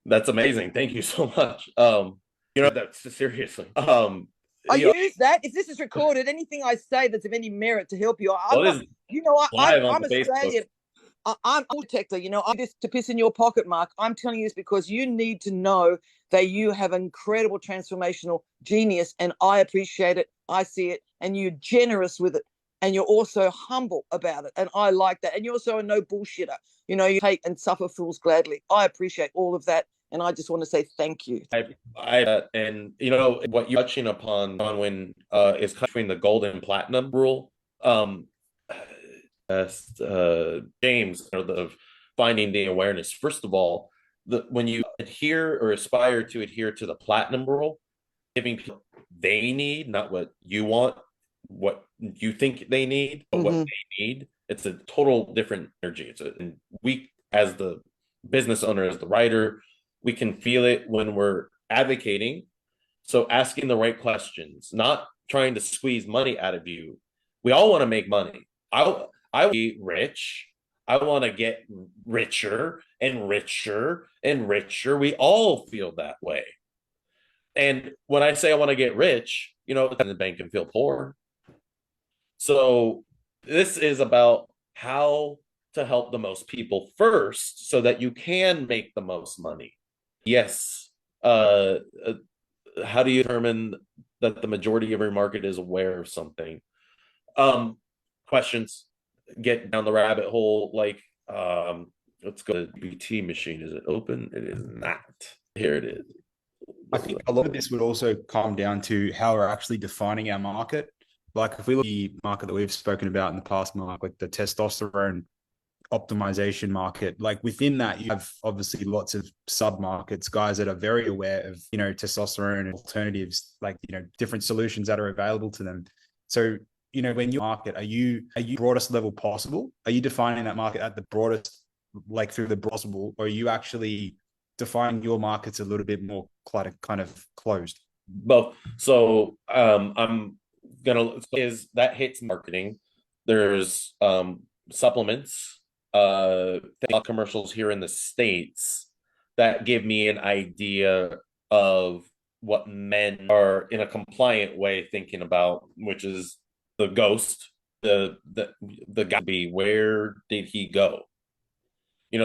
That's amazing. Thank you so much. That's seriously. I use that. If this is recorded, anything I say that's of any merit to help you, I'm Australian. I'm a detector, I'm just to piss in your pocket, Mark. I'm telling you this because you need to know that you have incredible transformational genius, and I appreciate it. I see it, and you're generous with it, and you're also humble about it, and I like that. And you're also a no bullshitter. You take and suffer fools gladly. I appreciate all of that, and I just want to say thank you. And what you're touching upon when is between the gold and platinum rule. James, of finding the awareness. First of all, when you adhere or aspire to adhere to the platinum rule, giving people they need, not what you want, what you think they need, but what they need, it's a total different energy. And we, as the business owner, as the writer, we can feel it when we're advocating. So asking the right questions, not trying to squeeze money out of you. We all want to make money. I want to be rich. I want to get richer and richer and richer. We all feel that way. And when I say I want to get rich, the bank can feel poor. So this is about how to help the most people first so that you can make the most money. Yes. How do you determine that the majority of your market is aware of something? Questions. Get down the rabbit hole. Let's go to the BT machine. Is it open? It is not. Here it is. I think a lot of this would also come down to how we're actually defining our market. Like if we look at the market that we've spoken about in the past, Mark, like the testosterone optimization market, like within that, you have obviously lots of sub markets, guys that are very aware of, testosterone and alternatives, like, different solutions that are available to them. So, when you market, are you broadest level possible? Are you defining that market at the broadest, like through the possible, or are you actually defining your markets a little bit more kind of closed? Both. So I'm gonna is that hits marketing. There's supplements, commercials here in the States that give me an idea of what men are in a compliant way thinking about, which is the ghost, the guy. Where did he go?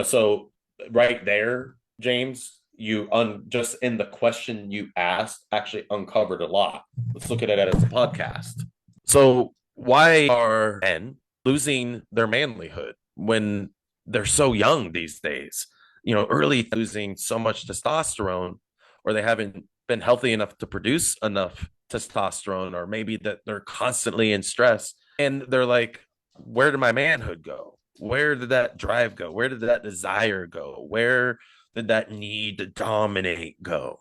So right there, James, you just in the question you asked actually uncovered a lot. Let's look at it as a podcast. So why are men losing their manlyhood when they're so young these days? Early losing so much testosterone, or they haven't been healthy enough to produce enough testosterone, or maybe that they're constantly in stress and they're like, where did my manhood go? Where did that drive go? Where did that desire go? Where did that need to dominate go?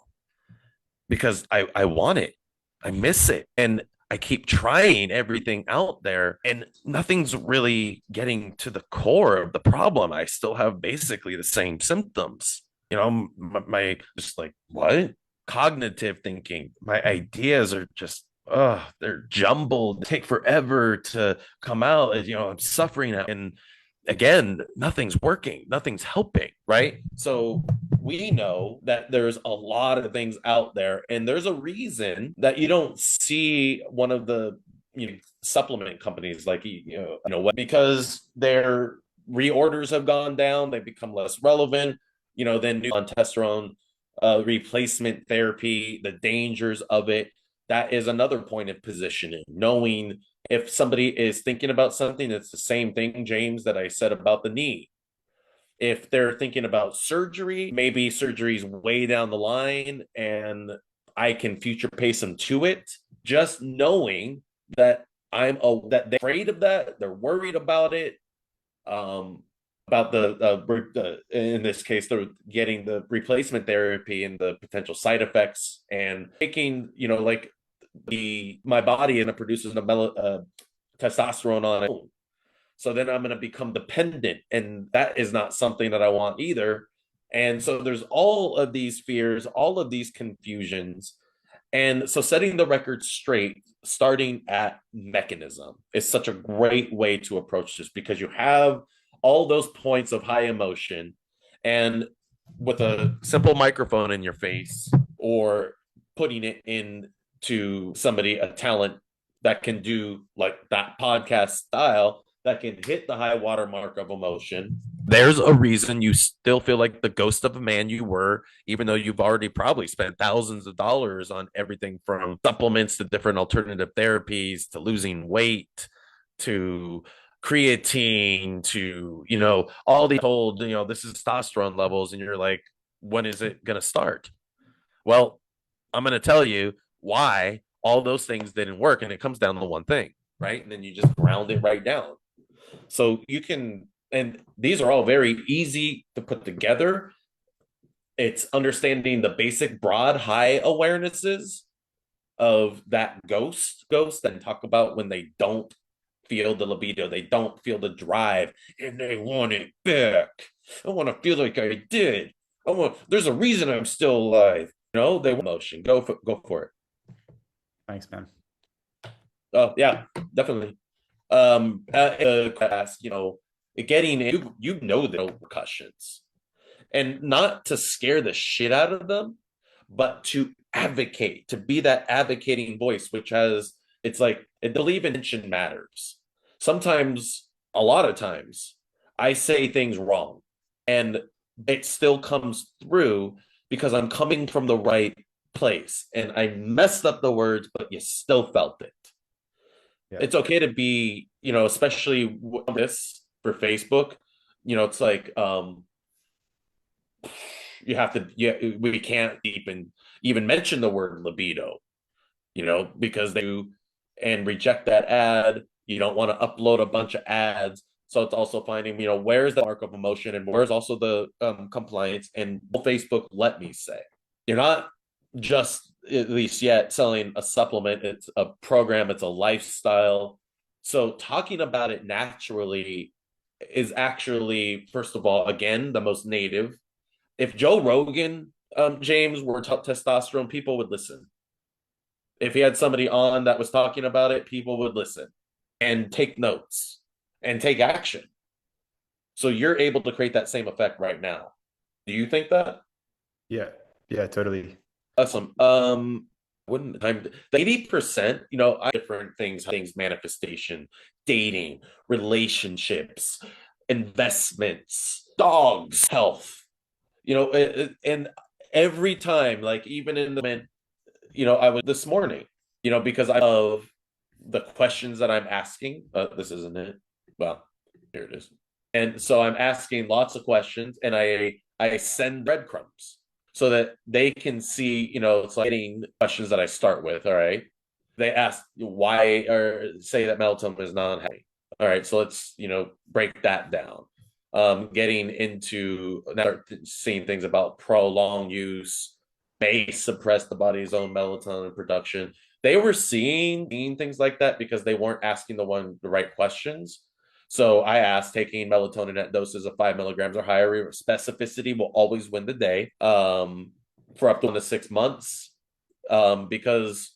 Because I want it. I miss it. And I keep trying everything out there and nothing's really getting to the core of the problem. I still have basically the same symptoms. My just like, what? Cognitive thinking. My ideas are just, they're jumbled. They take forever to come out. I'm suffering. And again, nothing's working. Nothing's helping. Right. So we know that there's a lot of things out there, and there's a reason that you don't see one of the supplement companies like because their reorders have gone down, they become less relevant. Then new on testosterone replacement therapy, the dangers of it. That is another point of positioning, knowing if somebody is thinking about something, it's the same thing, James, that I said about the knee. If they're thinking about surgery, maybe surgery's way down the line and I can future pace them to it. Just knowing that that they're afraid of that, they're worried about it, about the in this case, they're getting the replacement therapy and the potential side effects, and taking like my body and it produces testosterone on its own. So then I'm going to become dependent, and that is not something that I want either. And so there's all of these fears, all of these confusions. And so setting the record straight, starting at mechanism, is such a great way to approach this, because you have all those points of high emotion, and with a simple microphone in your face, or putting it into somebody, a talent that can do like that podcast style, that can hit the high watermark of emotion, there's a reason you still feel like the ghost of a man you were, even though you've already probably spent thousands of dollars on everything from supplements to different alternative therapies to losing weight to creatine to, all these told, this is testosterone levels. And you're like, when is it going to start? Well, I'm going to tell you why all those things didn't work. And it comes down to one thing, right? And then you just ground it right down. So you can, and these are all very easy to put together. It's understanding the basic broad high awarenesses of that ghost, and talk about when they don't feel the libido, they don't feel the drive, and they want it back. I want to feel like I did. There's a reason I'm still alive. They want motion. Go for it. Thanks, man. Oh yeah, definitely. Class, getting the repercussions, and not to scare the shit out of them, but to advocate, to be that advocating voice, which has, it's like, I believe intention matters. Sometimes, a lot of times, I say things wrong, and it still comes through because I'm coming from the right place, and I messed up the words, but you still felt it. Yeah. It's okay to be, especially this for Facebook, it's like, you have to, we can't even mention the word libido, because they do and reject that ad. You don't want to upload a bunch of ads. So it's also finding, where's the mark of emotion and where's also the compliance, and will Facebook let me say, you're not just, at least yet, selling a supplement. It's a program, it's a lifestyle. So talking about it naturally is actually, first of all, again, the most native. If Joe Rogan, James, were testosterone, people would listen. If he had somebody on that was talking about it, people would listen and take notes and take action. So you're able to create that same effect right now. Do you think that? Yeah, totally. Awesome. Wouldn't the 80%, different things, manifestation, dating, relationships, investments, dogs, health, and every time, like even in the moment, I was this morning, because I love the questions that I'm asking. This isn't it. Well, here it is. And so I'm asking lots of questions, and I send breadcrumbs so that they can see, it's like getting questions that I start with. All right. They ask why, or say that melatonin is non-heavy. All right. So let's, break that down. Getting into seeing things about prolonged use may suppress the body's own melatonin production. They were seeing things like that because they weren't asking the right questions. So I asked, taking melatonin at doses of 5 milligrams or higher, specificity will always win the day, for up to 1 to 6 months, because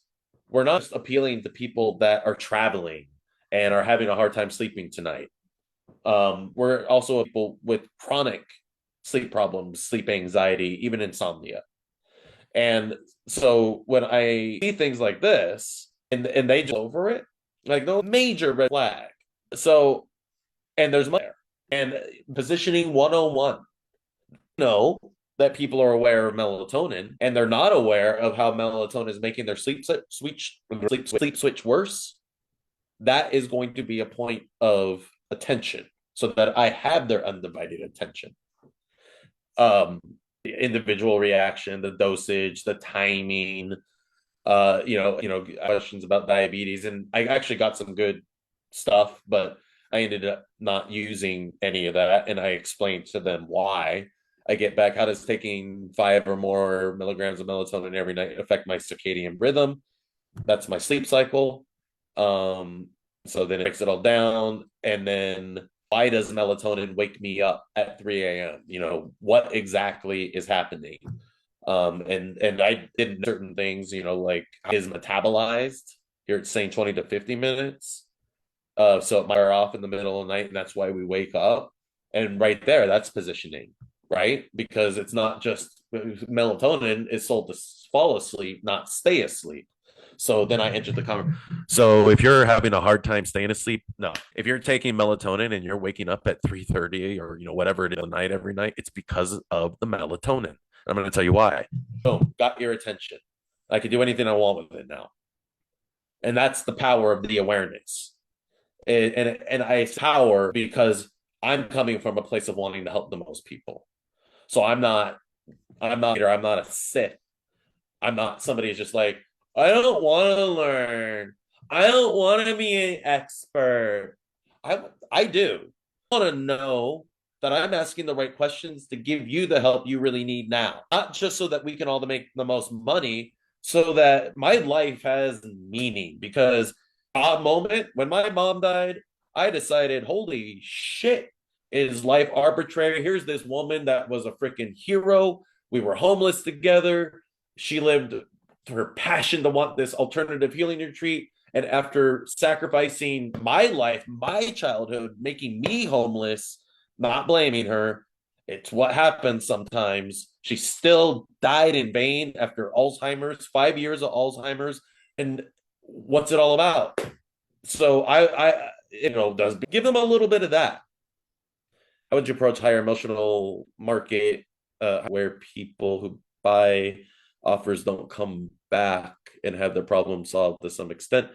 we're not just appealing to people that are traveling and are having a hard time sleeping tonight. We're also people with chronic sleep problems, sleep anxiety, even insomnia. And so when I see things like this and they just over it, like no major red flag. So, and there's money there. And positioning 101, know that people are aware of melatonin and they're not aware of how melatonin is making their sleep switch worse. That is going to be a point of attention so that I have their undivided attention. The individual reaction, the dosage, the timing, questions about diabetes. And I actually got some good stuff, but I ended up not using any of that. And I explained to them why. I get back, how does taking 5 or more milligrams of melatonin every night affect my circadian rhythm? That's my sleep cycle. So then it breaks it all down. And then why does melatonin wake me up at 3 a.m.? What exactly is happening? And I did certain things, like is metabolized. Here it's saying 20 to 50 minutes. So it might wear off in the middle of the night, and that's why we wake up. And right there, that's positioning, right? Because it's not just melatonin is sold to fall asleep, not stay asleep. So then I entered the conversation. So if you're having a hard time staying asleep, no. If you're taking melatonin and you're waking up at 3:30 or whatever it is at night every night, it's because of the melatonin. I'm going to tell you why. Boom, got your attention. I can do anything I want with it now. And that's the power of the awareness. And I power because I'm coming from a place of wanting to help the most people. So I'm not a Sith. I'm not somebody who's just like, I don't want to learn. I don't want to be an expert. I do. I want to know that I'm asking the right questions to give you the help you really need now. Not just so that we can all make the most money, so that my life has meaning. Because a moment when my mom died, I decided, holy shit, is life arbitrary? Here's this woman that was a freaking hero. We were homeless together. She lived her passion to want this alternative healing retreat. And after sacrificing my life, my childhood, making me homeless, not blaming her, it's what happens sometimes. She still died in vain after Alzheimer's, 5 years of Alzheimer's. And what's it all about? So I does give them a little bit of that. How would you approach higher emotional market where people who buy offers don't come back and have their problem solved to some extent?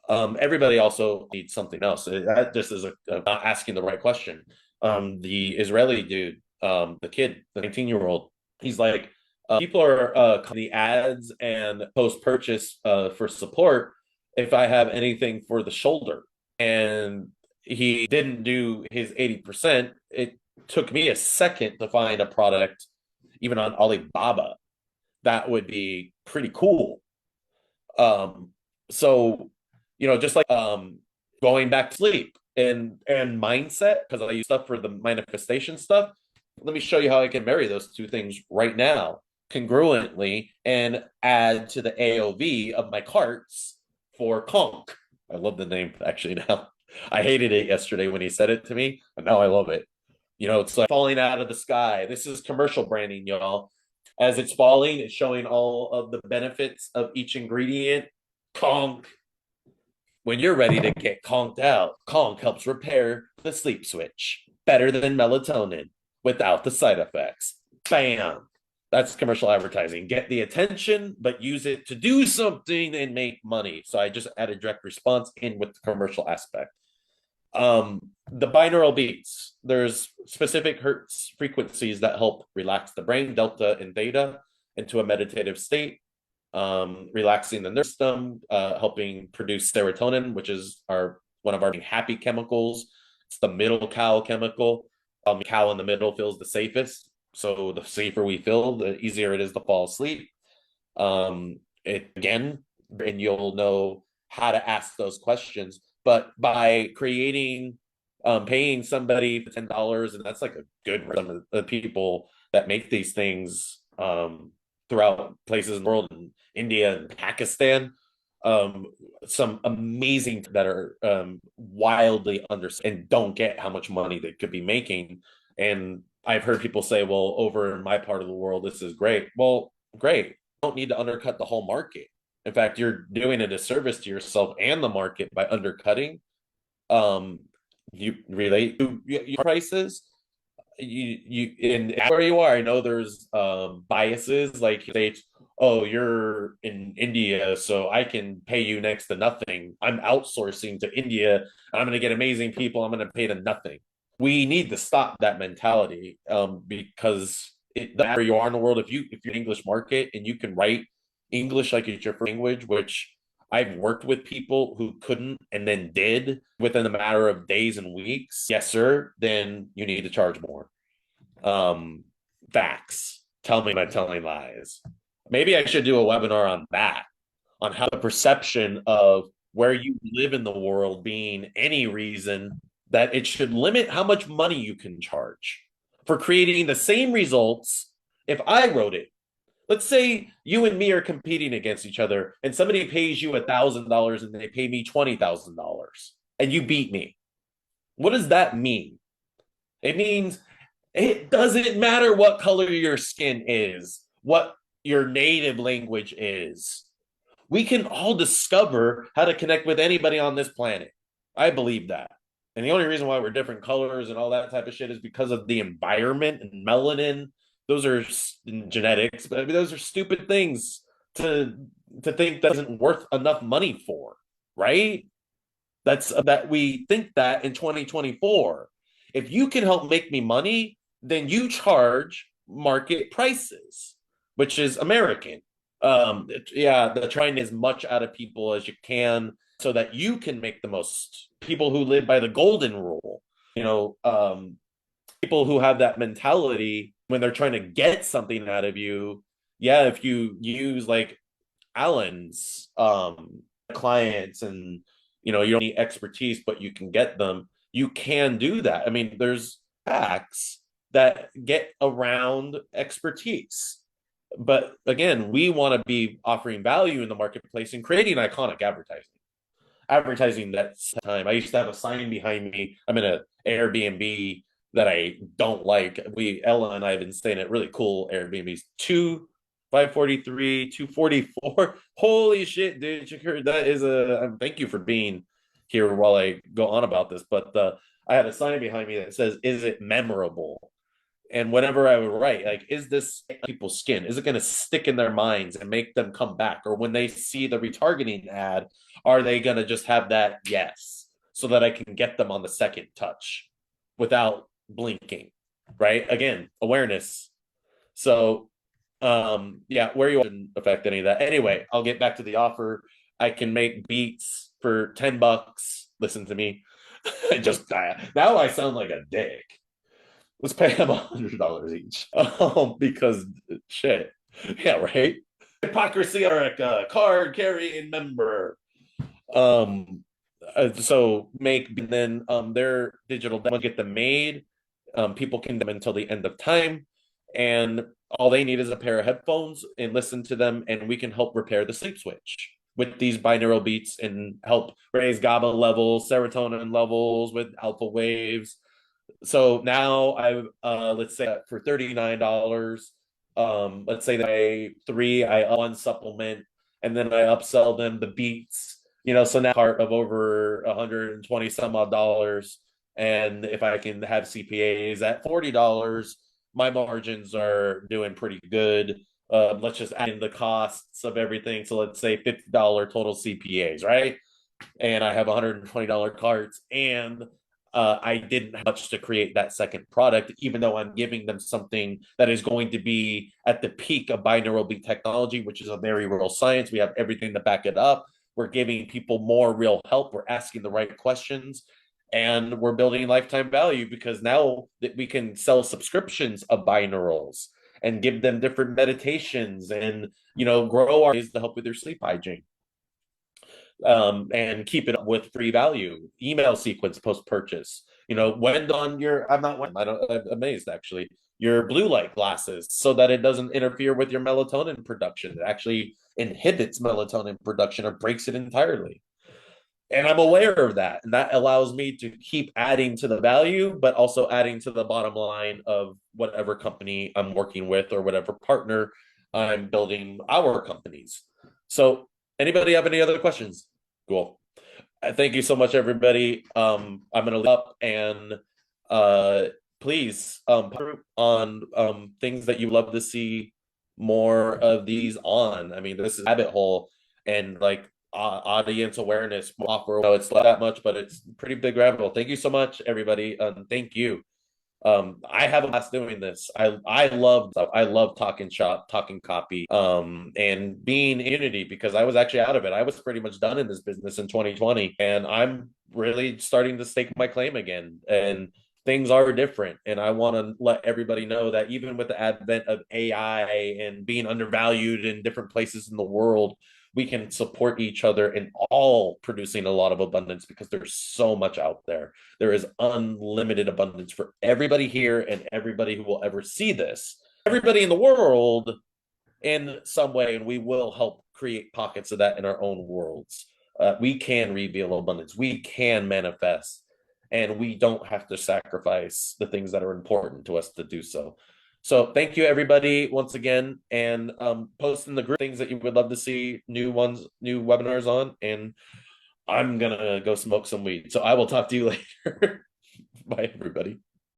Everybody also needs something else. That just is not asking the right question. The Israeli dude, the kid, the 19-year-old, he's like, people are the ads and post purchase for support if I have anything for the shoulder. And he didn't do his 80%. It took me a second to find a product, even on Alibaba, that would be pretty cool. So, just like going back to sleep and mindset, because I use stuff for the manifestation stuff. Let me show you how I can marry those two things right now congruently and add to the AOV of my carts for Conk. I love the name actually now. I hated it yesterday when he said it to me, but now I love it. It's like falling out of the sky. This is commercial branding, y'all. As it's falling, it's showing all of the benefits of each ingredient. Conk. When you're ready to get conked out, Conk helps repair the sleep switch better than melatonin without the side effects. Bam. That's commercial advertising. Get the attention, but use it to do something and make money. So I just added direct response in with the commercial aspect. The binaural beats, there's specific hertz frequencies that help relax the brain, delta and theta, into a meditative state, relaxing the nervous system, helping produce serotonin, which is one of our happy chemicals. It's the middle cow chemical. Cow in the middle feels the safest. So the safer we feel, the easier it is to fall asleep. And you'll know how to ask those questions. But by paying somebody $10, and that's like a good some of the people that make these things throughout places in the world, in India and Pakistan, some amazing that are wildly understood and don't get how much money they could be making. And I've heard people say, well, over in my part of the world, this is great. Well, great. You don't need to undercut the whole market. In fact, you're doing a disservice to yourself and the market by undercutting. Um, you relate to your prices. You in where you are. I know there's biases like states. Oh, you're in India, so I can pay you next to nothing. I'm outsourcing to India, and I'm going to get amazing people. I'm going to pay them nothing. We need to stop that mentality, because it doesn't matter where you are in the world. If you're an English market and you can write English like it's your first language, which I've worked with people who couldn't and then did within a matter of days and weeks. Yes, sir. Then you need to charge more. Um, Facts. Tell me I'm telling lies. Maybe I should do a webinar on that, on how the perception of where you live in the world being any reason that it should limit how much money you can charge for creating the same results if I wrote it. Let's say you and me are competing against each other and somebody pays you $1,000 and they pay me $20,000 and you beat me. What does that mean? It means it doesn't matter what color your skin is, what your native language is. We can all discover how to connect with anybody on this planet. I believe that. And the only reason why we're different colors and all that type of shit is because of the environment and melanin. Those are genetics, but I mean, those are stupid things to think that isn't worth enough money for, right? That we think that in 2024. If you can help make me money, then you charge market prices, which is American. Yeah, the trying as much out of people as you can so that you can make the most. People who live by the golden rule, people who have that mentality when they're trying to get something out of you. Yeah, if you use like Alan's clients and you don't need expertise, but you can get them, you can do that. I mean, there's hacks that get around expertise. But again, we want to be offering value in the marketplace and creating iconic advertising that's time. I used to have a sign behind me. I'm in an Airbnb that I don't like. Ella and I have been staying at really cool Airbnbs. 543, 244. Holy shit, dude. That is thank you for being here while I go on about this. But I had a sign behind me that says, "Is it memorable?" And whenever I would write, like, is this people's skin? Is it going to stick in their minds and make them come back? Or when they see the retargeting ad, are they going to just have that yes, so that I can get them on the second touch without blinking, right? Again, awareness. So, yeah, where you wouldn't affect any of that. Anyway, I'll get back to the offer. I can make beats for $10. Listen to me. Now I sound like a dick. Let's pay them $100 each. Because shit. Yeah, right. Hypocrisy or a card carrying member. So make then their digital demo, get them made. People can them until the end of time, and all they need is a pair of headphones and listen to them, and we can help repair the sleep switch with these binaural beats and help raise GABA levels, serotonin levels with alpha waves. So now let's say for $39, let's say that I one supplement and then I upsell them the beats, so now part of over 120 some odd dollars. And if I can have CPAs at $40, my margins are doing pretty good. Let's just add in the costs of everything. So let's say $50 total CPAs, right? And I have $120 carts, and I didn't have much to create that second product, even though I'm giving them something that is going to be at the peak of binaural beat technology, which is a very real science. We have everything to back it up. We're giving people more real help. We're asking the right questions, and we're building lifetime value because now that we can sell subscriptions of binaurals and give them different meditations and, grow our ways to help with their sleep hygiene. And keep it up with free value, email sequence post-purchase. When on I'm amazed actually, your blue light glasses so that it doesn't interfere with your melatonin production. It actually inhibits melatonin production or breaks it entirely. And I'm aware of that. And that allows me to keep adding to the value, but also adding to the bottom line of whatever company I'm working with or whatever partner I'm building our companies. So, anybody have any other questions? Cool. Thank you so much, everybody. I'm going to leave up and uh, please on things that you love to see more of these on. I mean, this is a rabbit hole, and like audience awareness offer. No, it's not that much, but it's pretty big rabbit hole. Thank you so much, everybody. Thank you. I have a blast doing this. I love talking shop, talking copy, and being in unity, because I was actually out of it. I was pretty much done in this business in 2020, and I'm really starting to stake my claim again. And things are different, and I want to let everybody know that even with the advent of AI and being undervalued in different places in the world, we can support each other in all producing a lot of abundance, because there's so much out there. There is unlimited abundance for everybody here and everybody who will ever see this. Everybody in the world in some way, and we will help create pockets of that in our own worlds. We can reveal abundance. We can manifest, and we don't have to sacrifice the things that are important to us to do so. So thank you, everybody, once again, and post in the group things that you would love to see new webinars on, and I'm gonna go smoke some weed. So I will talk to you later. Bye, everybody.